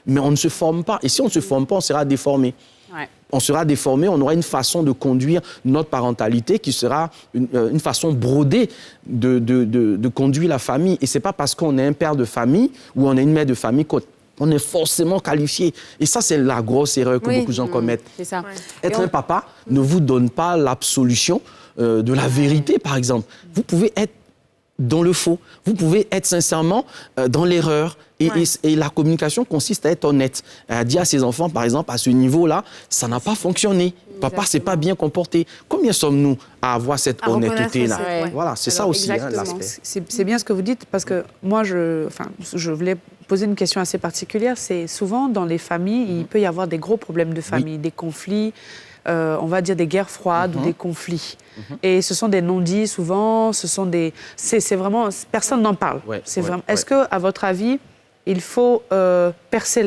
Mais on ne se forme pas. Et si on ne se forme pas, on sera déformé. On sera déformé, on aura une façon de conduire notre parentalité qui sera une façon brodée de conduire la famille. Et ce n'est pas parce qu'on est un père de famille ou on est une mère de famille qu'on est forcément qualifié. Et ça, c'est la grosse erreur que beaucoup de gens commettent. C'est ça. Être un papa ne vous donne pas l'absolution de la vérité, par exemple. Vous pouvez être dans le faux. Vous pouvez être sincèrement dans l'erreur. Et la communication consiste à être honnête. À dire à ses enfants, par exemple, à ce niveau-là, ça n'a pas fonctionné. Papa s'est pas bien comporté. Combien sommes-nous à avoir cette honnêteté-là? Voilà, c'est ça aussi l'aspect. C'est bien ce que vous dites, parce que moi, je voulais poser une question assez particulière. C'est souvent dans les familles, il peut y avoir des gros problèmes de famille, des conflits, on va dire des guerres froides ou des conflits. Et ce sont des non-dits souvent, c'est vraiment... Personne n'en parle. Est-ce que, à votre avis, il faut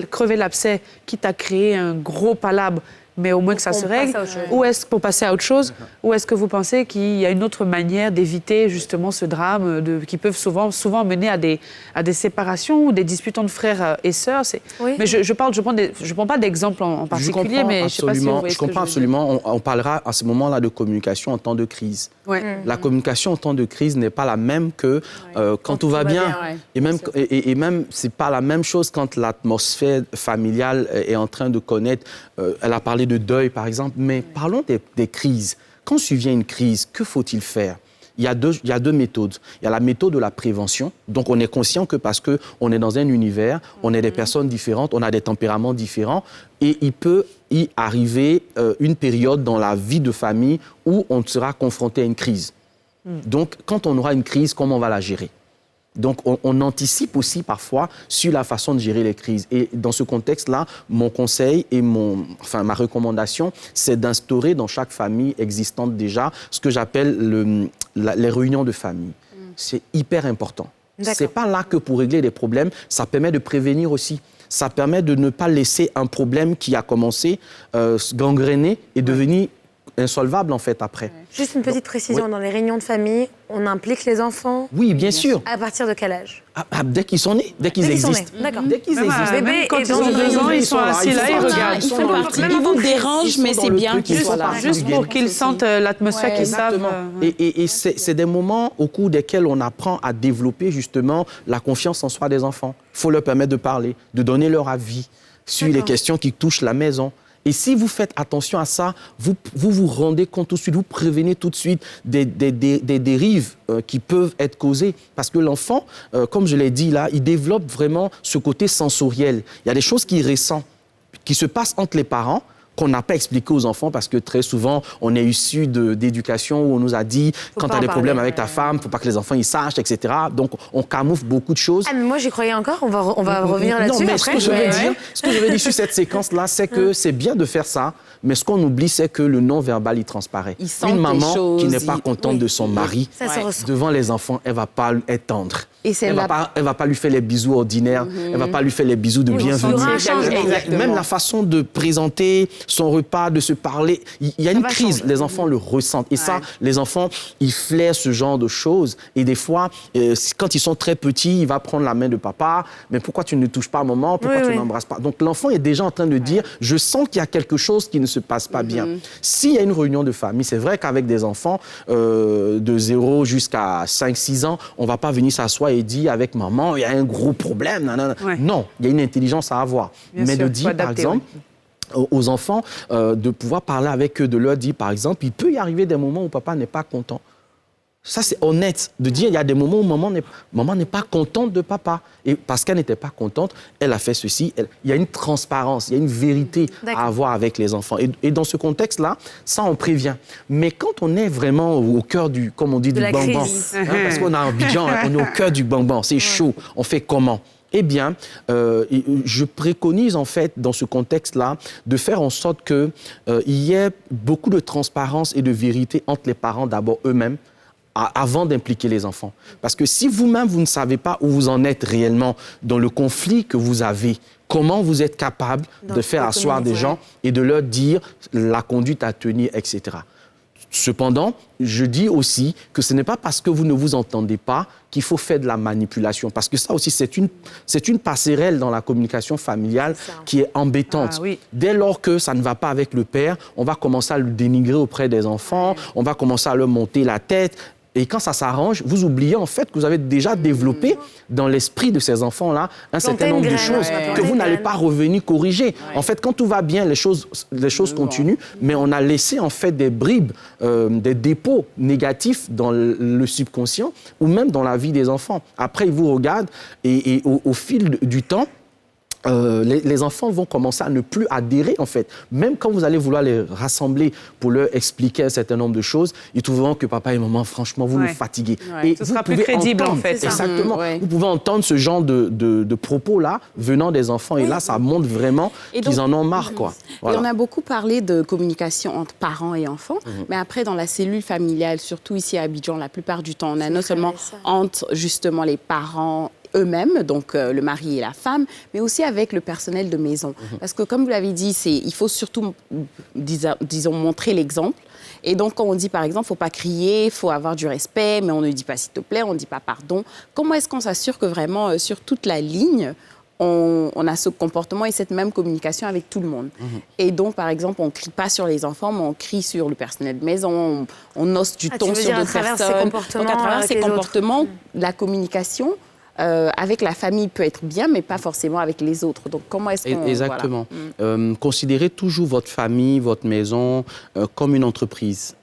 crever l'abcès, quitte à créer un gros palabre, mais au moins que ça se règle, ou est-ce pour passer à autre chose, ou est-ce que vous pensez qu'il y a une autre manière d'éviter justement ce drame qui peuvent souvent mener à des séparations ou des disputes entre frères et sœurs? Mais je prends pas d'exemple en particulier, mais je sais pas si vous voyez ce que comprends absolument. On parlera à ce moment-là de communication en temps de crise. La communication en temps de crise n'est pas la même que quand tout va bien. Et même, c'est pas la même chose quand l'atmosphère familiale est en train de connaître. Elle a parlé de deuil, par exemple, mais parlons des crises. Quand survient une crise, que faut-il faire? Il y a deux méthodes. Il y a la méthode de la prévention. Donc, on est conscient que parce qu'on est dans un univers, on est des personnes différentes, on a des tempéraments différents, et il peut y arriver une période dans la vie de famille où on sera confronté à une crise. Donc, quand on aura une crise, comment on va la gérer? Donc, on anticipe aussi parfois sur la façon de gérer les crises. Et dans ce contexte-là, mon conseil et ma recommandation, c'est d'instaurer dans chaque famille existante déjà ce que j'appelle les réunions de famille. C'est hyper important. Ce n'est pas là que pour régler les problèmes, ça permet de prévenir aussi. Ça permet de ne pas laisser un problème qui a commencé gangréner et devenir insolvable en fait après. Juste une petite précision, dans les réunions de famille, on implique les enfants? Oui, bien sûr. À partir de quel âge? Dès qu'ils sont nés, dès qu'ils existent. D'accord. Dès qu'ils existent. Même quand ils ont 2 ans, ils sont assis là, ils regardent. Ils font partie. Ils vous dérangent, mais c'est bien qu'ils soient là. Juste pour qu'ils sentent l'atmosphère, qu'ils savent. Et c'est des moments au cours desquels on apprend à développer justement la confiance en soi des enfants. Il faut leur permettre de parler, de donner leur avis sur les questions qui touchent la maison. Et si vous faites attention à ça, vous rendez compte tout de suite, vous prévenez tout de suite des dérives qui peuvent être causées. Parce que l'enfant, comme je l'ai dit là, il développe vraiment ce côté sensoriel. Il y a des choses qui ressentent, qui se passent entre les parents, qu'on n'a pas expliqué aux enfants parce que très souvent, on est issu d'éducation où on nous a dit quand tu as des problèmes avec ta femme, il ne faut pas que les enfants ils sachent, etc. Donc, on camoufle beaucoup de choses. Ah, mais moi, j'y croyais encore. On va revenir là-dessus. Non, mais après, ce que je veux dire sur cette séquence-là, c'est que c'est bien de faire ça, mais ce qu'on oublie, c'est que le non-verbal, il transparaît. Une maman qui n'est pas contente de son mari, devant les enfants, elle ne va pas être tendre. Elle ne va pas lui faire les bisous ordinaires, elle ne va pas lui faire les bisous de bienvenue. Même la façon de présenter son repas, de se parler. Il y a une crise, les enfants le ressentent. Et ça, les enfants, ils flairent ce genre de choses. Et des fois, quand ils sont très petits, il va prendre la main de papa. Mais pourquoi tu ne touches pas maman? Pourquoi tu n'embrasses pas? Donc l'enfant est déjà en train de dire, je sens qu'il y a quelque chose qui ne se passe pas bien. S'il y a une réunion de famille, c'est vrai qu'avec des enfants de 0 jusqu'à 5-6 ans, on ne va pas venir s'asseoir et dire avec maman, il y a un gros problème. Non, il y a une intelligence à avoir. Mais de dire, par exemple, aux enfants, de pouvoir parler avec eux, de leur dire, par exemple, il peut y arriver des moments où papa n'est pas content. Ça, c'est honnête de dire, il y a des moments où maman n'est pas contente de papa. Et parce qu'elle n'était pas contente, elle a fait ceci. Il y a une transparence, il y a une vérité à avoir avec les enfants. Et dans ce contexte-là, ça, on prévient. Mais quand on est vraiment au cœur du, comme on dit, du bang-bang, parce qu'on a Abidjan, on est au cœur du bang-bang, c'est chaud, on fait comment? Eh bien, je préconise en fait, dans ce contexte-là, de faire en sorte qu'il y ait beaucoup de transparence et de vérité entre les parents d'abord eux-mêmes, avant d'impliquer les enfants. Parce que si vous-même, vous ne savez pas où vous en êtes réellement dans le conflit que vous avez, comment vous êtes capable de faire asseoir des gens et de leur dire la conduite à tenir, etc. Cependant, je dis aussi que ce n'est pas parce que vous ne vous entendez pas qu'il faut faire de la manipulation. Parce que ça aussi, c'est une passerelle dans la communication familiale qui est embêtante. Dès lors que ça ne va pas avec le père, on va commencer à le dénigrer auprès des enfants, on va commencer à leur monter la tête. Et quand ça s'arrange, vous oubliez en fait que vous avez déjà développé dans l'esprit de ces enfants-là un certain nombre de choses que vous n'allez pas revenir corriger. En fait, quand tout va bien, les choses continuent, mais on a laissé en fait des bribes, des dépôts négatifs dans le subconscient ou même dans la vie des enfants. Après, ils vous regardent et au fil du temps, les enfants vont commencer à ne plus adhérer, en fait. Même quand vous allez vouloir les rassembler pour leur expliquer un certain nombre de choses, ils trouveront que papa et maman, franchement, vous nous fatiguez. Et ce sera plus crédible, en fait. Exactement. Vous pouvez entendre ce genre de propos-là venant des enfants. Et là, ça montre vraiment qu'ils en ont marre, quoi. Voilà. Et on a beaucoup parlé de communication entre parents et enfants, mais après, dans la cellule familiale, surtout ici à Abidjan, la plupart du temps, on a non seulement entre, justement, les parents eux-mêmes, donc le mari et la femme, mais aussi avec le personnel de maison. Parce que, comme vous l'avez dit, il faut surtout, disons, montrer l'exemple. Et donc, quand on dit, par exemple, il ne faut pas crier, il faut avoir du respect, mais on ne dit pas s'il te plaît, on ne dit pas pardon. Comment est-ce qu'on s'assure que vraiment, sur toute la ligne, on a ce comportement et cette même communication avec tout le monde. Et donc, par exemple, on ne crie pas sur les enfants, mais on crie sur le personnel de maison, on ose du ton sur d'autres personnes. Donc, à travers ces comportements, la communication avec la famille peut être bien, mais pas forcément avec les autres. Donc, comment est-ce qu'on... Exactement. Voilà. Considérez toujours votre famille, votre maison comme une entreprise.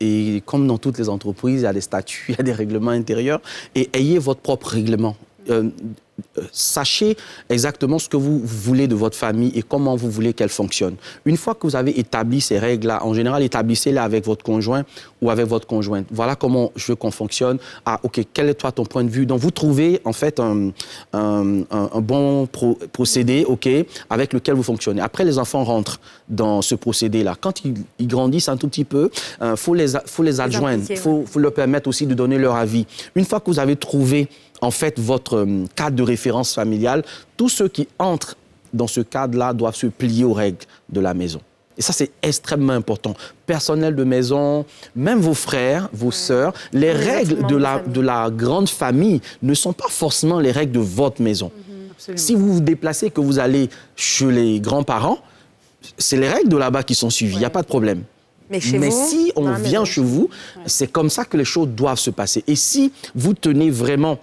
Et comme dans toutes les entreprises, il y a des statuts, il y a des règlements intérieurs. Et ayez votre propre règlement. Sachez exactement ce que vous voulez de votre famille et comment vous voulez qu'elle fonctionne. Une fois que vous avez établi ces règles-là, en général, établissez-les avec votre conjoint ou avec votre conjointe. Voilà comment je veux qu'on fonctionne. Ah, OK, quel est toi ton point de vue? Donc, vous trouvez en fait un bon procédé, OK, avec lequel vous fonctionnez. Après, les enfants rentrent dans ce procédé-là. Quand ils grandissent un tout petit peu, faut les adjoindre. Il faut leur permettre aussi de donner leur avis. Une fois que vous avez trouvé en fait, votre cadre de référence familiale, tous ceux qui entrent dans ce cadre-là doivent se plier aux règles de la maison. Et ça, c'est extrêmement important. Personnel de maison, même vos frères, vos sœurs, les règles de la grande famille ne sont pas forcément les règles de votre maison. Si vous vous déplacez, que vous allez chez les grands-parents, c'est les règles de là-bas qui sont suivies, il n'y a pas de problème. Mais si on vient chez vous, c'est comme ça que les choses doivent se passer. Et si vous tenez vraiment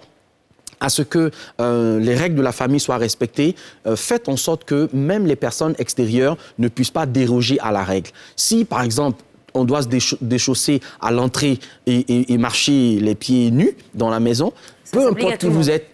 à ce que les règles de la famille soient respectées, faites en sorte que même les personnes extérieures ne puissent pas déroger à la règle. Si, par exemple, on doit se déchausser à l'entrée et marcher les pieds nus dans la maison, peu importe qui vous êtes,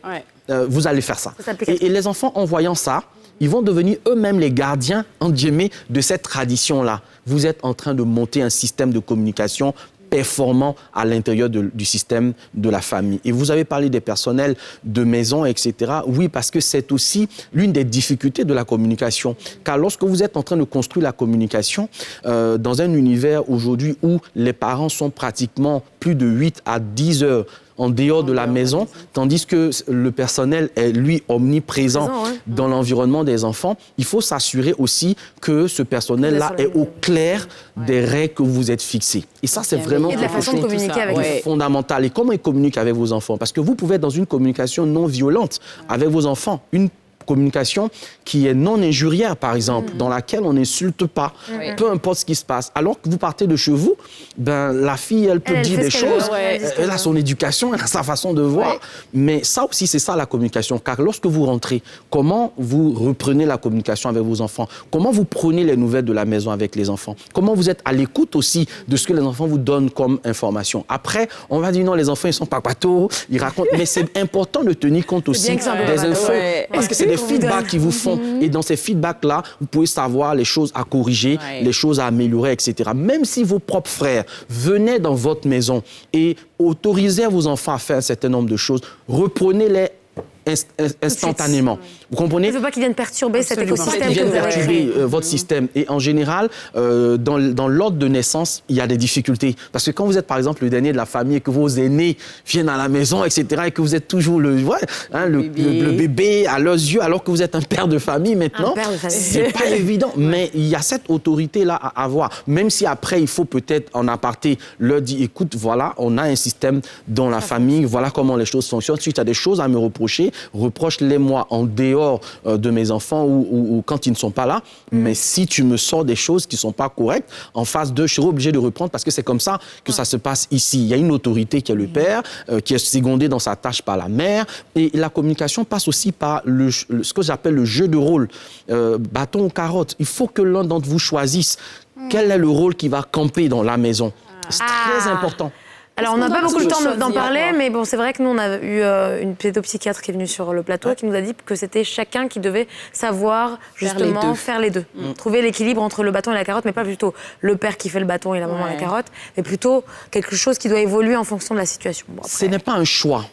vous allez faire ça. Et les enfants, en voyant ça, ils vont devenir eux-mêmes les gardiens, entre guillemets, de cette tradition-là. Vous êtes en train de monter un système de communication performant à l'intérieur du système de la famille. Et vous avez parlé des personnels de maison, etc. Oui, parce que c'est aussi l'une des difficultés de la communication. Car lorsque vous êtes en train de construire la communication dans un univers aujourd'hui où les parents sont pratiquement plus de 8 à 10 heures en dehors de la maison, tandis que le personnel est, lui, omniprésent dans l'environnement des enfants. Il faut s'assurer aussi que ce personnel-là est au clair des règles que vous êtes fixées. Et ça, c'est vraiment de la façon de communiquer avec fondamental. Et comment ils communiquent avec vos enfants? Parce que vous pouvez être dans une communication non violente avec vos enfants. Une communication qui est non injurière, par exemple, dans laquelle on n'insulte pas, peu importe ce qui se passe. Alors que vous partez de chez vous, ben, la fille, elle peut dire des choses, elle a son éducation, elle a sa façon de voir, mais ça aussi, c'est ça la communication, car lorsque vous rentrez, comment vous reprenez la communication avec vos enfants? Comment vous prenez les nouvelles de la maison avec les enfants? Comment vous êtes à l'écoute aussi de ce que les enfants vous donnent comme information? Après, on va dire non, les enfants, ils sont pas bateaux, ils racontent, mais c'est important de tenir compte aussi des infos, parce que c'est des feedbacks qui vous font. Et dans ces feedbacks-là, vous pouvez savoir les choses à corriger, les choses à améliorer, etc. Même si vos propres frères venaient dans votre maison et autorisaient vos enfants à faire un certain nombre de choses, reprenez-les instantanément. Vous comprenez? Il ne faut pas qu'ils viennent perturber cet écosystème. Ils viennent perturber votre système. Et en général, dans l'ordre de naissance, il y a des difficultés. Parce que quand vous êtes, par exemple, le dernier de la famille et que vos aînés viennent à la maison, etc., et que vous êtes toujours le bébé à leurs yeux, alors que vous êtes un père de famille maintenant, c'est pas évident. Mais il y a cette autorité-là à avoir. Même si après, il faut peut-être en aparté leur dire, écoute, voilà, on a un système dans la famille, voilà comment les choses fonctionnent. Si tu as des choses à me reprocher, reproche-les-moi en dehors de mes enfants ou quand ils ne sont pas là. Mais si tu me sors des choses qui ne sont pas correctes, en phase 2, je serai obligé de reprendre parce que c'est comme ça que ça se passe ici. Il y a une autorité qui est le père, qui est secondé dans sa tâche par la mère. Et la communication passe aussi par ce que j'appelle le jeu de rôle. Bâton ou carotte. Il faut que l'un d'entre vous choisisse quel est le rôle qui va camper dans la maison. C'est très important. Alors, on n'a pas beaucoup de temps d'en parler, mais bon, c'est vrai que nous, on a eu une pédopsychiatre qui est venue sur le plateau et qui nous a dit que c'était chacun qui devait savoir, justement, faire les deux. Trouver l'équilibre entre le bâton et la carotte, mais pas plutôt le père qui fait le bâton et la maman la carotte, mais plutôt quelque chose qui doit évoluer en fonction de la situation. Bon, après... Ce n'est pas un choix.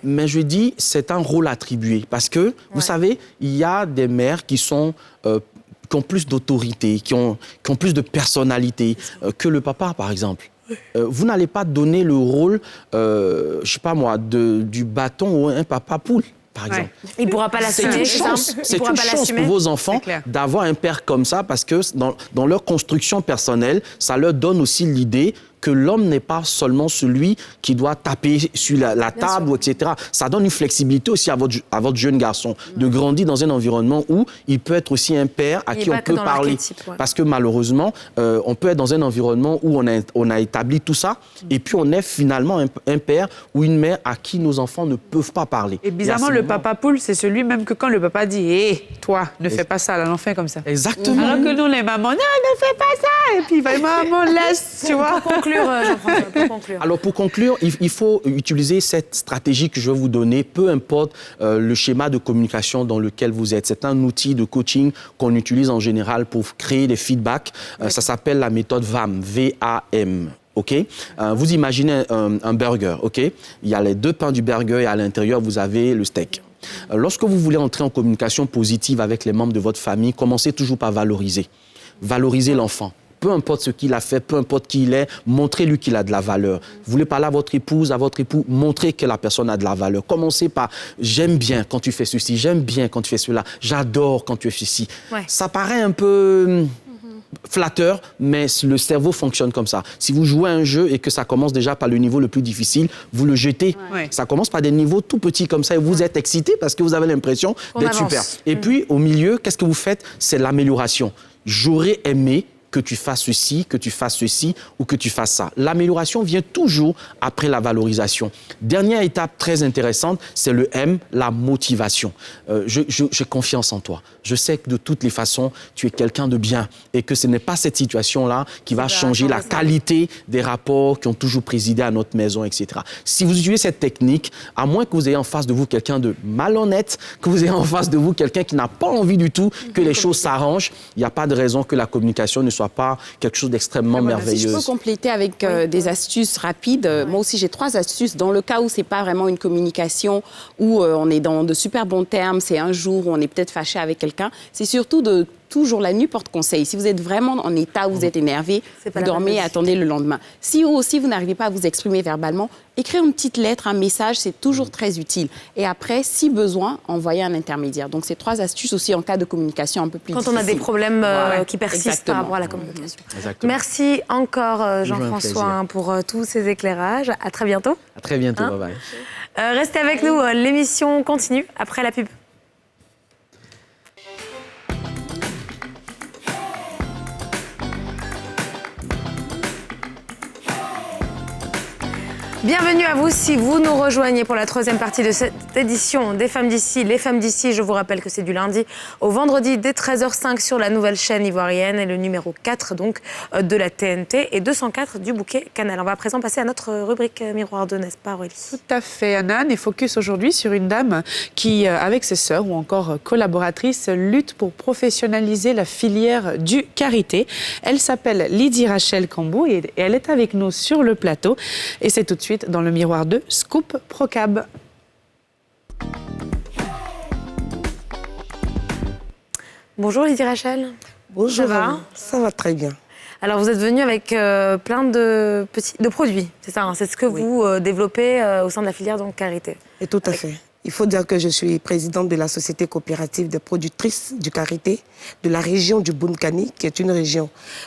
Mais je dis, c'est un rôle attribué. Parce que, vous savez, il y a des mères qui sont... qui ont plus d'autorité, qui ont plus de personnalité que le papa, par exemple. Vous n'allez pas donner le rôle, je sais pas moi, du bâton à un papa poule, par exemple. Il ne pourra pas l'assumer. C'est une chance pour vos enfants d'avoir un père comme ça parce que dans leur construction personnelle, ça leur donne aussi l'idée que l'homme n'est pas seulement celui qui doit taper sur la table, etc. Ça donne une flexibilité aussi à votre jeune garçon de grandir dans un environnement où il peut être aussi un père à qui on peut parler. Parce que malheureusement, on peut être dans un environnement où on a établi tout ça et puis on est finalement un père ou une mère à qui nos enfants ne peuvent pas parler. Et bizarrement, le papa poule, c'est celui même que quand le papa dit « Hé, toi, ne fais pas ça », l'enfant comme ça. Exactement. Alors que nous, les mamans, « Non, ne fais pas ça !» Et puis, maman, laisse, tu vois. Alors, pour conclure, il faut utiliser cette stratégie que je vais vous donner, peu importe le schéma de communication dans lequel vous êtes. C'est un outil de coaching qu'on utilise en général pour créer des feedbacks. Ça s'appelle la méthode VAM, V-A-M. OK? Vous imaginez un burger, OK? Il y a les deux pains du burger et à l'intérieur, vous avez le steak. Lorsque vous voulez entrer en communication positive avec les membres de votre famille, commencez toujours par valoriser. Valorisez l'enfant. Peu importe ce qu'il a fait, peu importe qui il est, montrez-lui qu'il a de la valeur. Vous voulez parler à votre épouse, à votre époux, montrez que la personne a de la valeur. Commencez par « j'aime bien quand tu fais ceci, j'aime bien quand tu fais cela, j'adore quand tu fais ceci ». Ça paraît un peu flatteur, mais le cerveau fonctionne comme ça. Si vous jouez à un jeu et que ça commence déjà par le niveau le plus difficile, vous le jetez. Ça commence par des niveaux tout petits comme ça et vous êtes excité parce que vous avez l'impression d'être super. Et puis, au milieu, qu'est-ce que vous faites? C'est l'amélioration. J'aurais aimé que tu fasses ceci, que tu fasses ceci ou que tu fasses ça. L'amélioration vient toujours après la valorisation. Dernière étape très intéressante, c'est le M, la motivation. J'ai confiance en toi. Je sais que de toutes les façons, tu es quelqu'un de bien et que ce n'est pas cette situation-là qui va changer la qualité des rapports qui ont toujours présidé à notre maison, etc. Si vous utilisez cette technique, à moins que vous ayez en face de vous quelqu'un de malhonnête, que vous ayez en face de vous quelqu'un qui n'a pas envie du tout que les choses s'arrangent, il n'y a pas de raison que la communication ne soit pas quelque chose d'extrêmement merveilleux. Si je peux compléter avec des astuces rapides, moi aussi j'ai 3 astuces. Dans le cas où c'est pas vraiment une communication, où on est dans de super bons termes, c'est un jour où on est peut-être fâché avec quelqu'un, c'est surtout de toujours la nuit porte conseil. Si vous êtes vraiment en état où vous êtes énervé, vous dormez et attendez le lendemain. Si aussi vous n'arrivez pas à vous exprimer verbalement, écrire une petite lettre, un message, c'est toujours très utile. Et après, si besoin, envoyer un intermédiaire. Donc, c'est 3 astuces aussi en cas de communication un peu plus difficile. Quand on a des problèmes qui persistent par rapport à la communication. Exactement. Merci encore, Jean-François, pour tous ces éclairages. À très bientôt. À très bientôt, bye bye. Restez avec nous, l'émission continue après la pub. Bienvenue à vous si vous nous rejoignez pour la 3e partie de cette édition des Femmes d'ici. Les Femmes d'ici, je vous rappelle que c'est du lundi au vendredi dès 13h05 sur la nouvelle chaîne ivoirienne et le numéro 4 donc de la TNT et 204 du bouquet Canal. On va à présent passer à notre rubrique Miroir 2, n'est-ce pas Aurélie? Tout à fait, Anan. Et focus aujourd'hui sur une dame qui, avec ses sœurs ou encore collaboratrices, lutte pour professionnaliser la filière du karité. Elle s'appelle Lydie Rachel Cambou et elle est avec nous sur le plateau. Et c'est tout de suite dans le Miroir 2, Scoop Procab. Bonjour Lydie Rachel. Bonjour. Ça va très bien. Alors vous êtes venue avec plein de produits, c'est ça, hein, c'est ce que vous développez au sein de la filière donc karité. Et tout à fait. Il faut dire que je suis présidente de la société coopérative des productrices du karité de la région du Bunkani, qui est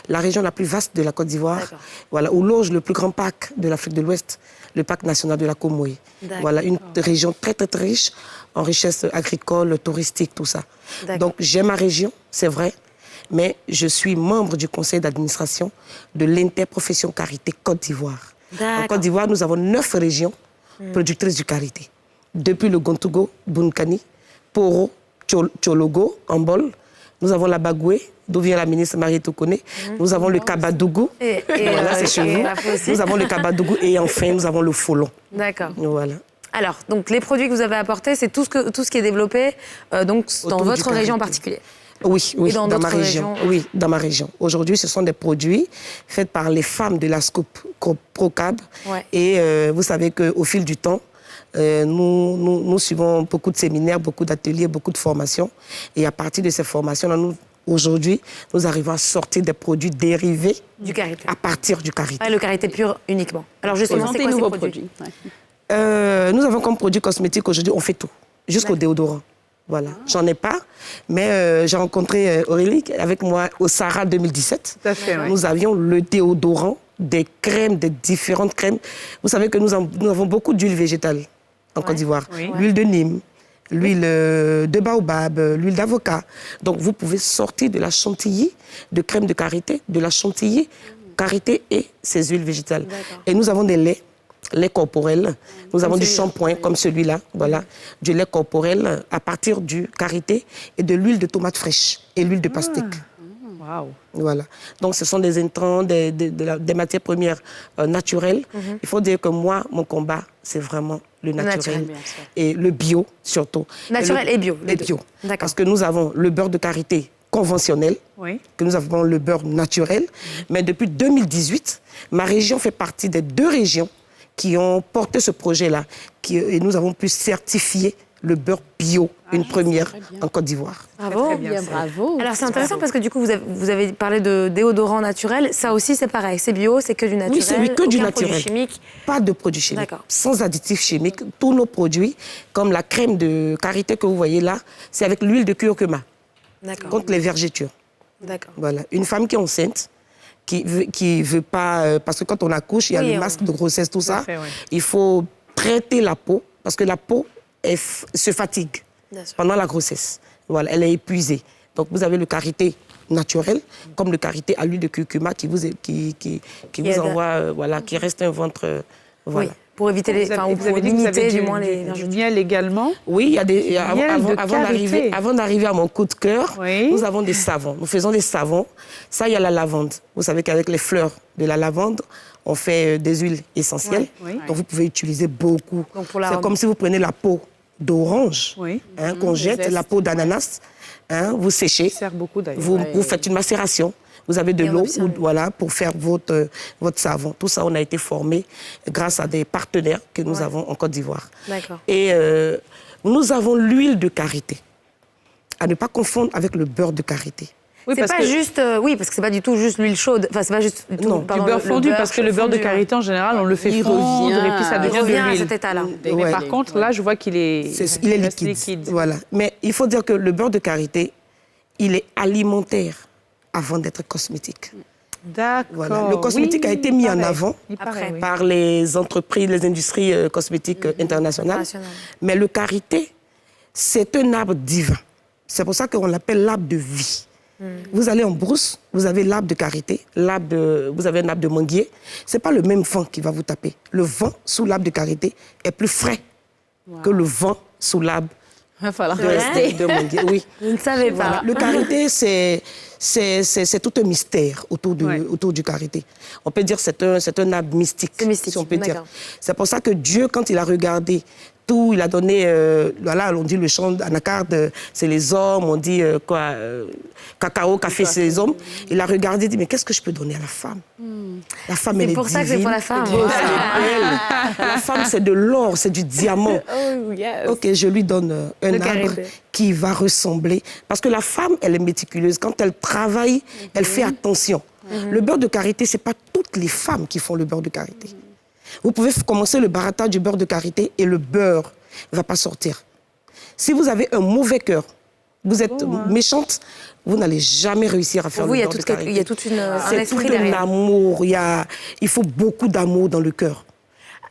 la région la plus vaste de la Côte d'Ivoire, voilà, où loge le plus grand parc de l'Afrique de l'Ouest, le parc national de la Comoé. Voilà, une région très, très, très riche en richesses agricoles, touristiques, tout ça. Donc j'aime ma région, c'est vrai, mais je suis membre du conseil d'administration de l'Interprofession Karité Côte d'Ivoire. En Côte d'Ivoire, nous avons 9 régions productrices du karité. Depuis le Gontougo, Bunkani, Poro, Tchologo, Ambol. Nous avons la Bagoué, d'où vient la ministre Marie Tokone. Nous avons le Kabadougou. Voilà, c'est chez vous. Nous avons le Kabadougou et enfin, nous avons le Folon. D'accord. Voilà. Alors, donc, les produits que vous avez apportés, c'est tout ce qui est développé donc, dans votre région en particulier. Oui, dans ma région. Oui, dans ma région. Aujourd'hui, ce sont des produits faits par les femmes de la Scoop Procab. Et vous savez qu'au fil du temps, nous suivons beaucoup de séminaires, beaucoup d'ateliers, beaucoup de formations. Et à partir de ces formations, aujourd'hui, nous arrivons à sortir des produits dérivés du karité. À partir du karité. Le karité pur uniquement. Alors justement, c'est quoi ces produits Nous avons comme produit cosmétique aujourd'hui, on fait tout, jusqu'au déodorant. Voilà, j'en ai pas, mais j'ai rencontré Aurélie avec moi au Sahara 2017. Tout à fait, Nous avions le déodorant, des crèmes, des différentes crèmes. Vous savez que nous avons beaucoup d'huile végétale en Côte d'Ivoire. L'huile de Nîmes, l'huile de baobab, l'huile d'avocat. Donc vous pouvez sortir de la chantilly, de crème de karité, de la chantilly, karité et ces huiles végétales. Et nous avons des laits corporels. Nous avons du shampoing comme celui-là, voilà, du lait corporel à partir du karité et de l'huile de tomate fraîche et l'huile de pastèque. Wow. Voilà. Donc ce sont des intrants, des matières premières naturelles. Il faut dire que moi, mon combat, c'est vraiment le naturel et le bio surtout. Naturel et bio. Les bio. Parce que nous avons le beurre de karité conventionnel, que nous avons le beurre naturel. Mais depuis 2018, ma région fait partie des 2 régions qui ont porté ce projet-là. Et nous avons pu certifier le beurre bio, une première en Côte d'Ivoire. Bravo, bien, bravo. Alors c'est intéressant parce que du coup vous avez parlé de déodorant naturel, ça aussi c'est pareil, c'est bio, c'est que du naturel. Oui, c'est que du naturel. Produit chimique. Pas de produits chimiques, sans additifs chimiques. Tous nos produits, comme la crème de karité que vous voyez là, c'est avec l'huile de curcuma contre les vergetures. Voilà, une femme qui est enceinte, qui veut pas, parce que quand on accouche, il y a le masque de grossesse, tout ça. Il faut traiter la peau, parce que la peau se fatigue pendant la grossesse. Voilà, elle est épuisée. Donc vous avez le karité naturel, comme le karité à l'huile de curcuma qui vous envoie, voilà, qui reste un ventre. Voilà. Oui, pour éviter pour limiter du moins les du miel également. Oui, il y a des avant d'arriver à mon coup de cœur, nous avons des savons. Nous faisons des savons. Ça, il y a la lavande. Vous savez qu'avec les fleurs de la lavande, on fait des huiles essentielles. Donc vous pouvez utiliser beaucoup. C'est comme si vous prenez la peau d'orange, qu'on jette, la peau d'ananas, vous séchez, vous faites une macération, vous avez de l'eau voilà, pour faire votre savon. Tout ça, on a été formé grâce à des partenaires que nous avons en Côte d'Ivoire. Et nous avons l'huile de karité, à ne pas confondre avec le beurre de karité. Oui, c'est pas juste, parce que c'est pas du tout juste l'huile chaude. Enfin, c'est pas juste du beurre fondu, parce que le beurre de karité, en général, on le fait fondre et puis ça devient de l'huile. à cet état-là. Mais par contre, là, je vois qu'il est, il est liquide. Voilà. Mais il faut dire que le beurre de karité, il est alimentaire avant d'être cosmétique. D'accord. Voilà. Le cosmétique a été mis en avant par les entreprises, les industries cosmétiques internationales. Mais le karité, c'est un arbre divin. C'est pour ça qu'on l'appelle l'arbre de vie. Vous allez en brousse, vous avez l'arbre de karité, vous avez un arbre de manguier. Ce n'est pas le même vent qui va vous taper. Le vent sous l'arbre de karité est plus frais que le vent sous l'arbre de manguier. Oui. Je ne savais pas. Voilà. Le karité, c'est tout un mystère autour du karité. On peut dire que c'est un arbre mystique, si on peut dire. C'est pour ça que Dieu, quand il a regardé tout, il a donné, voilà, on dit le chant d'anacarde, c'est les hommes, on dit cacao, café, c'est les hommes. Il a regardé, il dit, mais qu'est-ce que je peux donner à la femme? La femme, elle est divine. C'est pour ça que c'est pour la femme. La femme, c'est de l'or, c'est du diamant. Ok, je lui donne un arbre qui va ressembler. Parce que la femme, elle est méticuleuse. Quand elle travaille, elle fait attention. Le beurre de karité, ce n'est pas toutes les femmes qui font le beurre de karité. Vous pouvez commencer le baratage du beurre de karité et le beurre ne va pas sortir. Si vous avez un mauvais cœur, vous êtes méchante, vous n'allez jamais réussir à faire le beurre de karité. Il y a tout un esprit derrière. C'est tout un amour. Il faut beaucoup d'amour dans le cœur.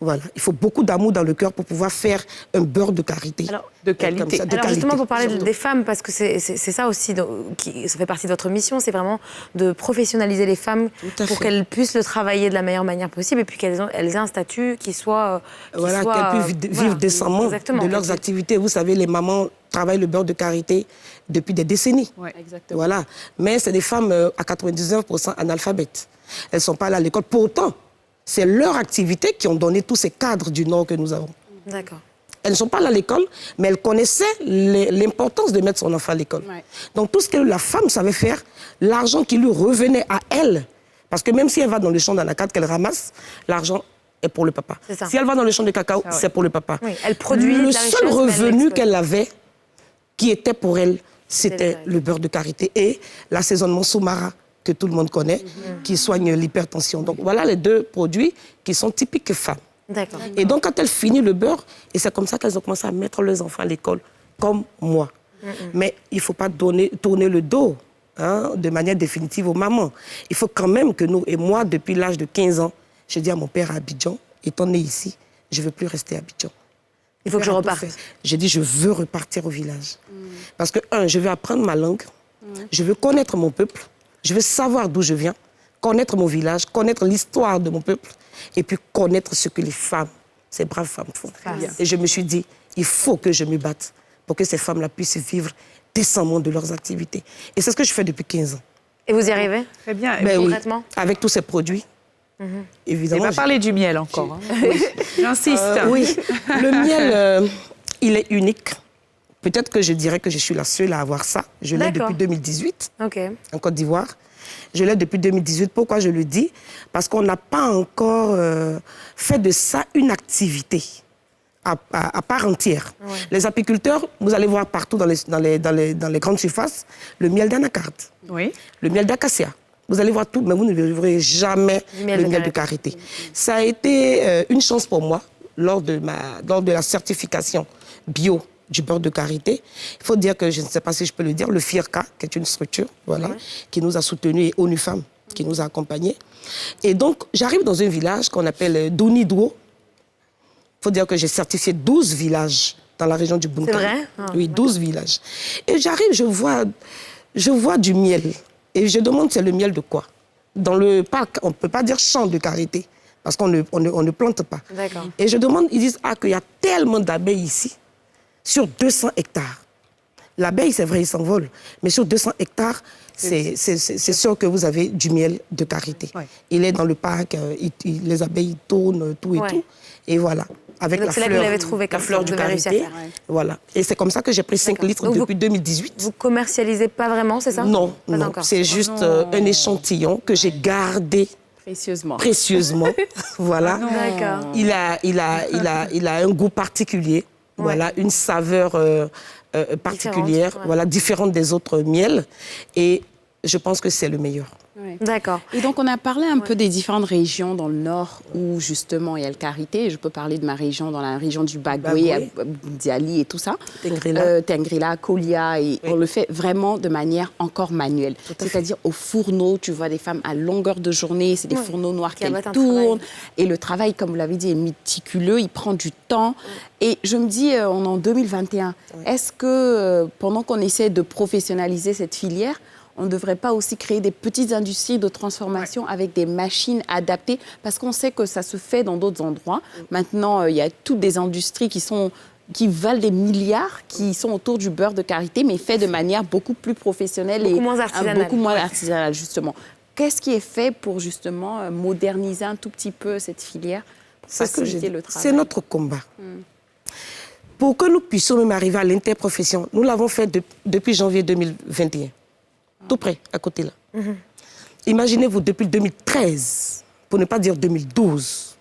Voilà. Il faut beaucoup d'amour dans le cœur pour pouvoir faire un beurre de karité. Alors, de qualité. Alors justement, pour parler des femmes, parce que c'est ça aussi, ça fait partie de votre mission, c'est vraiment de professionnaliser les femmes pour qu'elles puissent le travailler de la meilleure manière possible et puis qu'elles aient un statut qui soit... qu'elles puissent vivre décemment de leurs activités. Vous savez, les mamans travaillent le beurre de karité depuis des décennies. Ouais, exactement. Voilà. Mais c'est des femmes à 99% analphabètes. Elles ne sont pas allées à l'école. Pourtant, c'est leur activité qui ont donné tous ces cadres du Nord que nous avons. D'accord. Elles ne sont pas allées à l'école, mais elles connaissaient l'importance de mettre son enfant à l'école. Ouais. Donc tout ce que la femme savait faire, l'argent qui lui revenait à elle, parce que même si elle va dans le champ d'anacarde qu'elle ramasse, l'argent est pour le papa. Si elle va dans le champ de cacao, c'est pour le papa. Oui. Elle produit le seul revenu qu'elle avait, qui était pour elle, c'était le beurre de karité et l'assaisonnement soumara, que tout le monde connaît, qui soigne l'hypertension. Donc voilà les deux produits qui sont typiques femmes. D'accord. Et donc quand elles finissent le beurre, et c'est comme ça qu'elles ont commencé à mettre leurs enfants à l'école, comme moi. Mais il ne faut pas tourner le dos de manière définitive aux mamans. Il faut quand même que nous, et moi depuis l'âge de 15 ans, je dis à mon père à Abidjan, étant né ici, je ne veux plus rester à Abidjan. Il faut que je reparte. J'ai dit, je veux repartir au village. Parce que, je veux apprendre ma langue, je veux connaître mon peuple, je veux savoir d'où je viens, connaître mon village, connaître l'histoire de mon peuple, et puis connaître ce que les femmes, ces braves femmes font. Et je me suis dit, il faut que je me batte pour que ces femmes-là puissent vivre décemment de leurs activités. Et c'est ce que je fais depuis 15 ans. Et vous y arrivez? Très bien. Concrètement? Oui, avec tous ces produits. Évidemment. On va parler du miel encore. J'insiste. Oui, le miel, il est unique. Peut-être que je dirais que je suis la seule à avoir ça. Je l'ai depuis 2018 en Côte d'Ivoire. Je l'ai depuis 2018. Pourquoi je le dis? Parce qu'on n'a pas encore fait de ça une activité à part entière. Ouais. Les apiculteurs, vous allez voir partout dans les grandes surfaces, le miel d'anacarde, le miel d'acacia. Vous allez voir tout, mais vous ne verrez jamais le miel de karité. Ça a été une chance pour moi lors de la certification bio du beurre de karité. Il faut dire que, je ne sais pas si je peux le dire, le FIRCA, qui est une structure qui nous a soutenus, et ONU Femmes, qui nous a accompagnés. Et donc, j'arrive dans un village qu'on appelle Douniduo. Il faut dire que j'ai certifié 12 villages dans la région du Bunkani. C'est vrai? Oui, 12 villages. Et j'arrive, je vois du miel. Et je demande, c'est le miel de quoi? Dans le parc, on ne peut pas dire champ de karité, parce qu'on ne plante pas. Et je demande, ils disent qu'il y a tellement d'abeilles ici, sur 200 hectares. L'abeille, c'est vrai, il s'envole, mais sur 200 hectares, c'est sûr que vous avez du miel de karité. Il est dans le parc, les abeilles tournent, tout et tout. Et voilà, avec la fleur du karité. Voilà. Et c'est comme ça que j'ai pris 5 litres depuis 2018. Vous commercialisez pas vraiment, c'est ça? Non, non. C'est juste un échantillon que j'ai gardé précieusement. Voilà. Il a un goût particulier. Voilà, une saveur particulière, voilà, différente des autres miels. Et je pense que c'est le meilleur. Ouais. D'accord. Et donc, on a parlé un peu des différentes régions dans le nord où, justement, il y a le karité. Je peux parler de ma région, dans la région du Bagoué, Diali et tout ça. Tengrila, Kolia. Et on le fait vraiment de manière encore manuelle. C'est-à-dire au fourneau, tu vois des femmes à longueur de journée. C'est des fourneaux noirs qu'elles tournent. Et le travail, comme vous l'avez dit, est méticuleux. Il prend du temps. Et je me dis, on est en 2021. Est-ce que, pendant qu'on essaie de professionnaliser cette filière, on ne devrait pas aussi créer des petites industries de transformation avec des machines adaptées? Parce qu'on sait que ça se fait dans d'autres endroits. Maintenant, il y a toutes des industries qui valent des milliards, qui sont autour du beurre de karité, mais fait de manière beaucoup plus professionnelle beaucoup moins artisanale. Beaucoup moins artisanale, justement. Qu'est-ce qui est fait pour, justement, moderniser un tout petit peu cette filière, faciliter le travail? C'est notre combat. Pour que nous puissions même arriver à l'interprofession, nous l'avons fait depuis janvier 2021. Tout près, à côté là. Imaginez-vous, depuis 2013, pour ne pas dire 2012,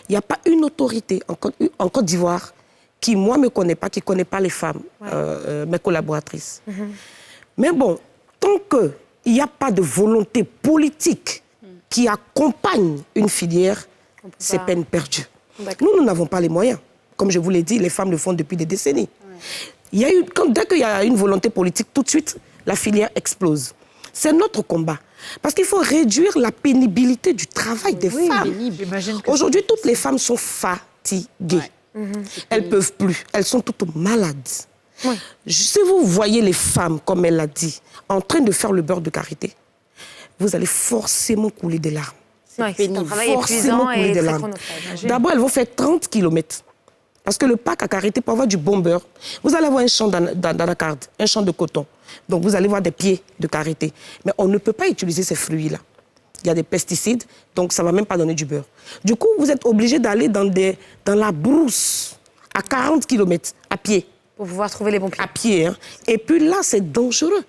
il n'y a pas une autorité en Côte d'Ivoire qui, moi, ne me connaît pas, qui ne connaît pas les femmes, mes collaboratrices. Mais bon, tant qu'il n'y a pas de volonté politique qui accompagne une filière, c'est peine perdue. Nous n'avons pas les moyens. Comme je vous l'ai dit, les femmes le font depuis des décennies. Il y a dès qu'il y a une volonté politique, tout de suite, la filière explose. C'est notre combat. Parce qu'il faut réduire la pénibilité du travail des femmes. Aujourd'hui, toutes les femmes sont fatiguées. Elles ne peuvent plus. Elles sont toutes malades. Si vous voyez les femmes, comme elle l'a dit, en train de faire le beurre de karité, vous allez forcément couler des larmes. C'est un travail épuisant et très chronophage. D'abord, elles vont faire 30 km. Parce que le pack à karité, pour avoir du bon beurre, vous allez avoir un champ d'anacarde, un champ de coton. Donc, vous allez voir des pieds de karité. Mais on ne peut pas utiliser ces fruits-là. Il y a des pesticides, donc ça ne va même pas donner du beurre. Du coup, vous êtes obligé d'aller dans la brousse, à 40 km, à pied. Pour pouvoir trouver les bons pieds. À pied, hein. Et puis là, c'est dangereux.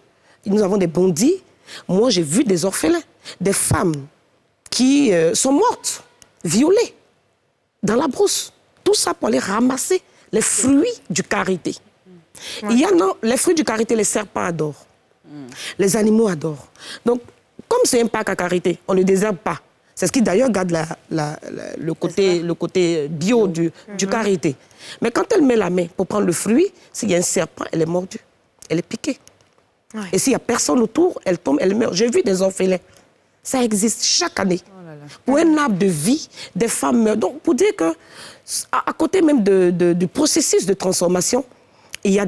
Nous avons des bandits. Moi, j'ai vu des orphelins, des femmes qui sont mortes, violées, dans la brousse. Tout ça pour aller ramasser les fruits du karité. Les fruits du karité, les serpents adorent. Les animaux adorent. Donc, comme c'est un pack à karité, on ne désherbe pas. C'est ce qui d'ailleurs garde le côté bio du karité. Mais quand elle met la main pour prendre le fruit, s'il y a un serpent, elle est mordue. Elle est piquée. Et s'il n'y a personne autour, elle tombe, elle meurt. J'ai vu des orphelins. Ça existe chaque année. Pour un arbre de vie, des femmes meurent. Donc, pour dire que, à côté même du processus de transformation, il y a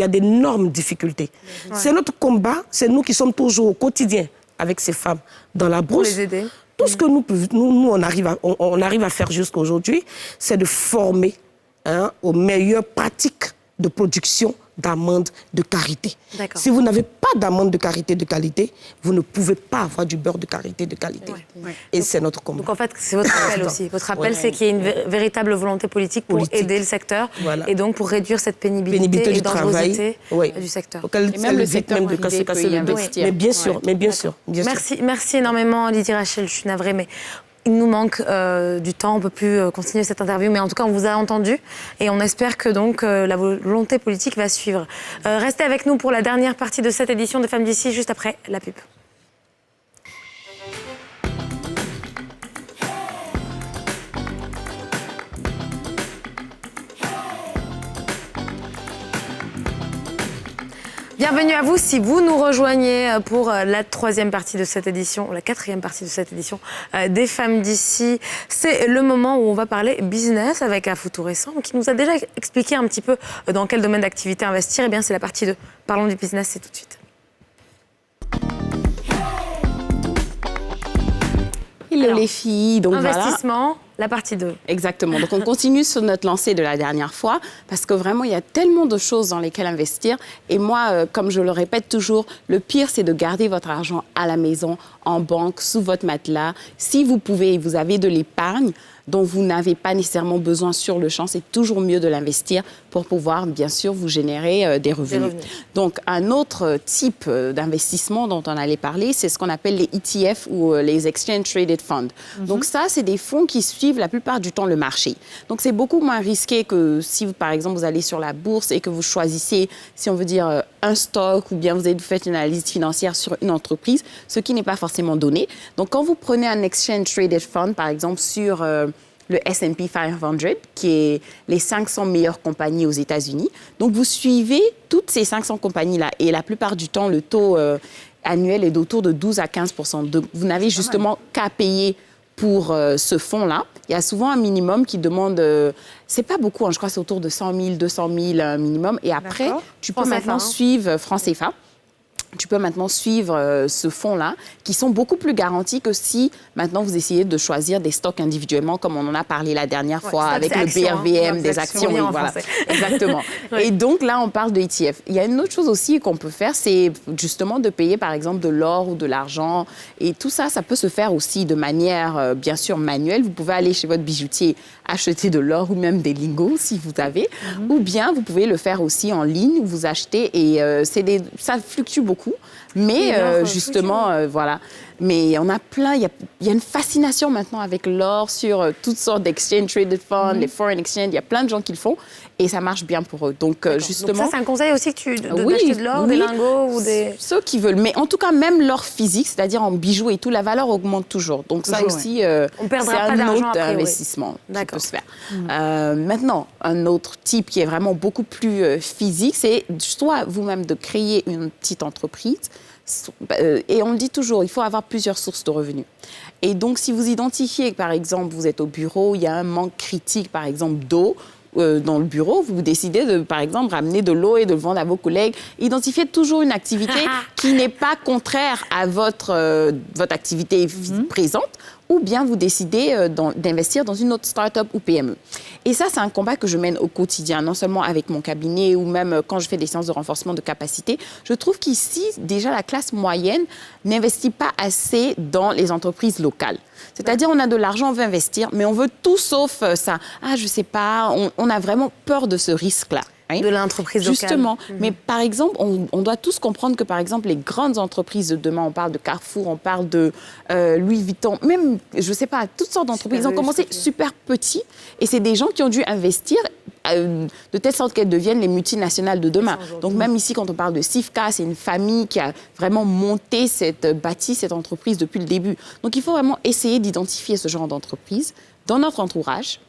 d'énormes difficultés. C'est notre combat, c'est nous qui sommes toujours au quotidien avec ces femmes dans la brousse. Pour les aider. Tout ce que nous on arrive à faire jusqu'à aujourd'hui, c'est de former aux meilleures pratiques de production d'amandes de karité. Si vous n'avez pas d'amandes de karité de qualité, vous ne pouvez pas avoir du beurre de karité de qualité. Et c'est notre combat. Donc en fait, c'est votre appel aussi. Votre appel, c'est qu'il y ait une véritable volonté politique pour aider le secteur et donc pour réduire cette pénibilité et dangerosité du secteur. Et même le secteur privé peut y investir. Mais bien sûr, bien sûr. Merci énormément, Lydie Rachel. Je suis navrée, mais il nous manque du temps, on ne peut plus continuer cette interview, mais en tout cas, on vous a entendu et on espère que donc la volonté politique va suivre. Restez avec nous pour la dernière partie de cette édition de Femmes d'ici, juste après la pub. Bienvenue à vous si vous nous rejoignez pour la troisième partie de cette édition, la quatrième partie de cette édition des Femmes d'ici. C'est le moment où on va parler business avec Afoutou Récent qui nous a déjà expliqué un petit peu dans quel domaine d'activité investir. Eh bien, c'est la partie 2. Parlons du business, c'est tout de suite. Hello les filles, donc investissement, la partie 2. Exactement, donc on continue sur notre lancée de la dernière fois parce que vraiment il y a tellement de choses dans lesquelles investir et moi, comme je le répète toujours, le pire c'est de garder votre argent à la maison, en banque, sous votre matelas. Si vous pouvez, vous avez de l'épargne, dont vous n'avez pas nécessairement besoin sur le champ, c'est toujours mieux de l'investir pour pouvoir, bien sûr, vous générer des revenus. Donc, un autre type d'investissement dont on allait parler, c'est ce qu'on appelle les ETF ou les Exchange Traded Funds. Donc, ça, c'est des fonds qui suivent la plupart du temps le marché. Donc, c'est beaucoup moins risqué que si, par exemple, vous allez sur la bourse et que vous choisissez, si on veut dire, un stock ou bien vous faites une analyse financière sur une entreprise, ce qui n'est pas forcément donné. Donc, quand vous prenez un Exchange Traded Fund, par exemple, sur le S&P 500, qui est les 500 meilleures compagnies aux États-Unis, donc vous suivez toutes ces 500 compagnies-là. Et la plupart du temps, le taux annuel est d'autour de 12 à 15%. Donc, vous n'avez justement qu'à payer pour ce fonds-là. Il y a souvent un minimum qui demande, c'est pas beaucoup, hein, je crois que c'est autour de 100 000, 200 000 un minimum. Et après, tu peux maintenant suivre francs CFA. Tu peux maintenant suivre ce fonds-là, qui sont beaucoup plus garantis que si maintenant vous essayez de choisir des stocks individuellement, comme on en a parlé la dernière fois avec le BRVM, des actions. Oui, voilà. Exactement. Et donc là, on parle de ETF. Il y a une autre chose aussi qu'on peut faire, c'est justement de payer par exemple de l'or ou de l'argent. Et tout ça, ça peut se faire aussi de manière bien sûr manuelle. Vous pouvez aller chez votre bijoutier acheter de l'or ou même des lingots si vous avez. Ou bien vous pouvez le faire aussi en ligne, vous achetez et ça fluctue beaucoup. Mais justement, voilà. Mais il y en a plein. Il y a une fascination maintenant avec l'or sur toutes sortes d'exchange traded funds, les foreign exchange. Il y a plein de gens qui le font et ça marche bien pour eux. Donc, justement... Donc ça, c'est un conseil aussi d'acheter de l'or, des lingots ou des... Ceux qui veulent. Mais en tout cas, même l'or physique, c'est-à-dire en bijoux et tout, la valeur augmente toujours. Donc ça aussi, c'est un autre investissement qui peut se faire. Maintenant, un autre type qui est vraiment beaucoup plus physique, c'est soit vous-même de créer une petite entreprise. Et on le dit toujours, il faut avoir plusieurs sources de revenus. Et donc, si vous identifiez que, par exemple, vous êtes au bureau, il y a un manque critique, par exemple, d'eau dans le bureau, vous décidez de, par exemple, ramener de l'eau et de le vendre à vos collègues. Identifiez toujours une activité qui n'est pas contraire à votre activité présente, ou bien vous décidez d'investir dans une autre start-up ou PME. Et ça, c'est un combat que je mène au quotidien, non seulement avec mon cabinet ou même quand je fais des séances de renforcement de capacité. Je trouve qu'ici, déjà, la classe moyenne n'investit pas assez dans les entreprises locales. C'est-à-dire, on a de l'argent, on veut investir, mais on veut tout sauf ça. Ah, je sais pas, on a vraiment peur de ce risque-là. Hein? De l'entreprise locale. Justement. Mais par exemple, on doit tous comprendre que, par exemple, les grandes entreprises de demain, on parle de Carrefour, on parle de Louis Vuitton, même, je ne sais pas, toutes sortes d'entreprises, ils ont commencé super petits et c'est des gens qui ont dû investir de telle sorte qu'elles deviennent les multinationales de demain. Donc même ici, quand on parle de Sifka, c'est une famille qui a vraiment bâti cette entreprise depuis le début. Donc il faut vraiment essayer d'identifier ce genre d'entreprise dans notre entourage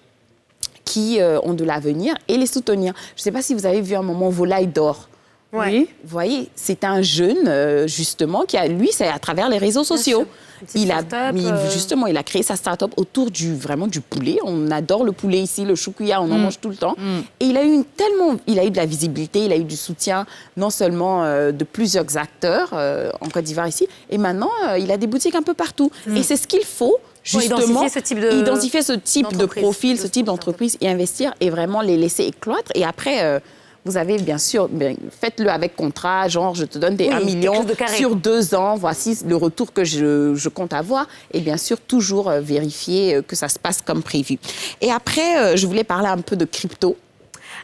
qui ont de l'avenir et les soutenir. Je ne sais pas si vous avez vu un moment Volaille d'or. Oui. Vous voyez, c'est un jeune, justement, lui, c'est à travers les réseaux sociaux. Il a créé sa start-up autour du poulet. On adore le poulet ici, le choukouya, on en mange tout le temps. Et il a eu de la visibilité, il a eu du soutien, non seulement de plusieurs acteurs en Côte d'Ivoire ici, et maintenant, il a des boutiques un peu partout. Et c'est ce qu'il faut, justement, identifier ce type de profil, ce type d'entreprise et investir et vraiment les laisser éclore. Et après... vous avez bien sûr, faites-le avec contrat, genre je te donne 1 million sur 2 ans, voici le retour que je compte avoir. Et bien sûr, toujours vérifier que ça se passe comme prévu. Et après, je voulais parler un peu de crypto.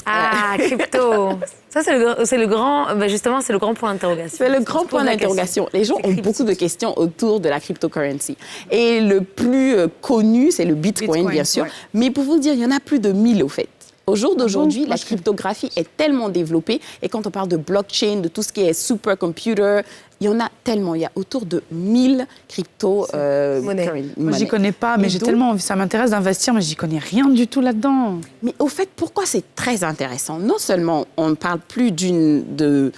Ah, crypto. Ça, c'est le grand point d'interrogation. C'est le grand point d'interrogation. Les gens ont beaucoup de questions autour de la cryptocurrency. Et le plus connu, c'est le Bitcoin, bien sûr. Mais pour vous dire, il y en a plus de 1000 au fait. Au jour d'aujourd'hui, la cryptographie est tellement développée. Et quand on parle de blockchain, de tout ce qui est supercomputer, il y en a tellement. Il y a autour de 1000 crypto-monnaies. Moi, j'y connais pas, mais ça m'intéresse d'investir, mais j'y connais rien du tout là-dedans. Mais au fait, pourquoi c'est très intéressant? Non seulement on ne parle plus de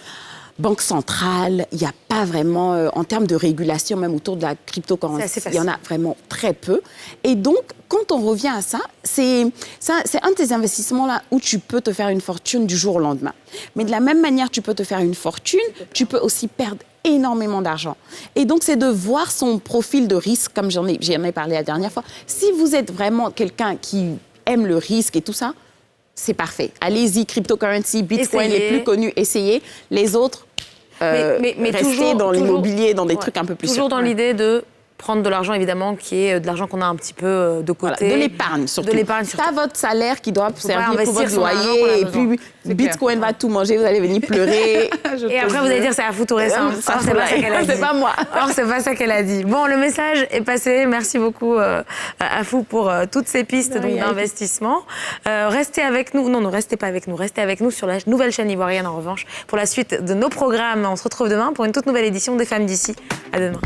banque centrale, il n'y a pas vraiment, en termes de régulation, même autour de la cryptocurrency, il y en a vraiment très peu. Et donc, quand on revient à ça, c'est un de ces investissements-là où tu peux te faire une fortune du jour au lendemain. Mais de la même manière, tu peux te faire une fortune, tu peux aussi perdre énormément d'argent. Et donc, c'est de voir son profil de risque, comme j'en ai parlé la dernière fois. Si vous êtes vraiment quelqu'un qui aime le risque et tout ça, c'est parfait. Allez-y, cryptocurrency, Bitcoin, les plus connus, essayez. Les autres, restez dans l'immobilier, dans des trucs un peu plus sûrs. Toujours dans l'idée de prendre de l'argent, évidemment, qui est de l'argent qu'on a un petit peu de côté. Voilà, de l'épargne, surtout. De l'épargne, surtout. C'est votre salaire qui doit servir pour votre son argent qu'on a loyer. Et besoin. puis, Bitcoin va tout manger, vous allez venir pleurer. Et après, vous allez dire, c'est la tout récent. Or, c'est pas ça qu'elle a dit. C'est pas moi. Or, c'est pas ça qu'elle a dit. Bon, le message est passé. Merci beaucoup, Afou, pour toutes ces pistes d'investissement. Restez avec nous. Non, ne restez pas avec nous. Restez avec nous sur la nouvelle chaîne ivoirienne, en revanche, pour la suite de nos programmes. On se retrouve demain pour une toute nouvelle édition des Femmes d'ici. À demain.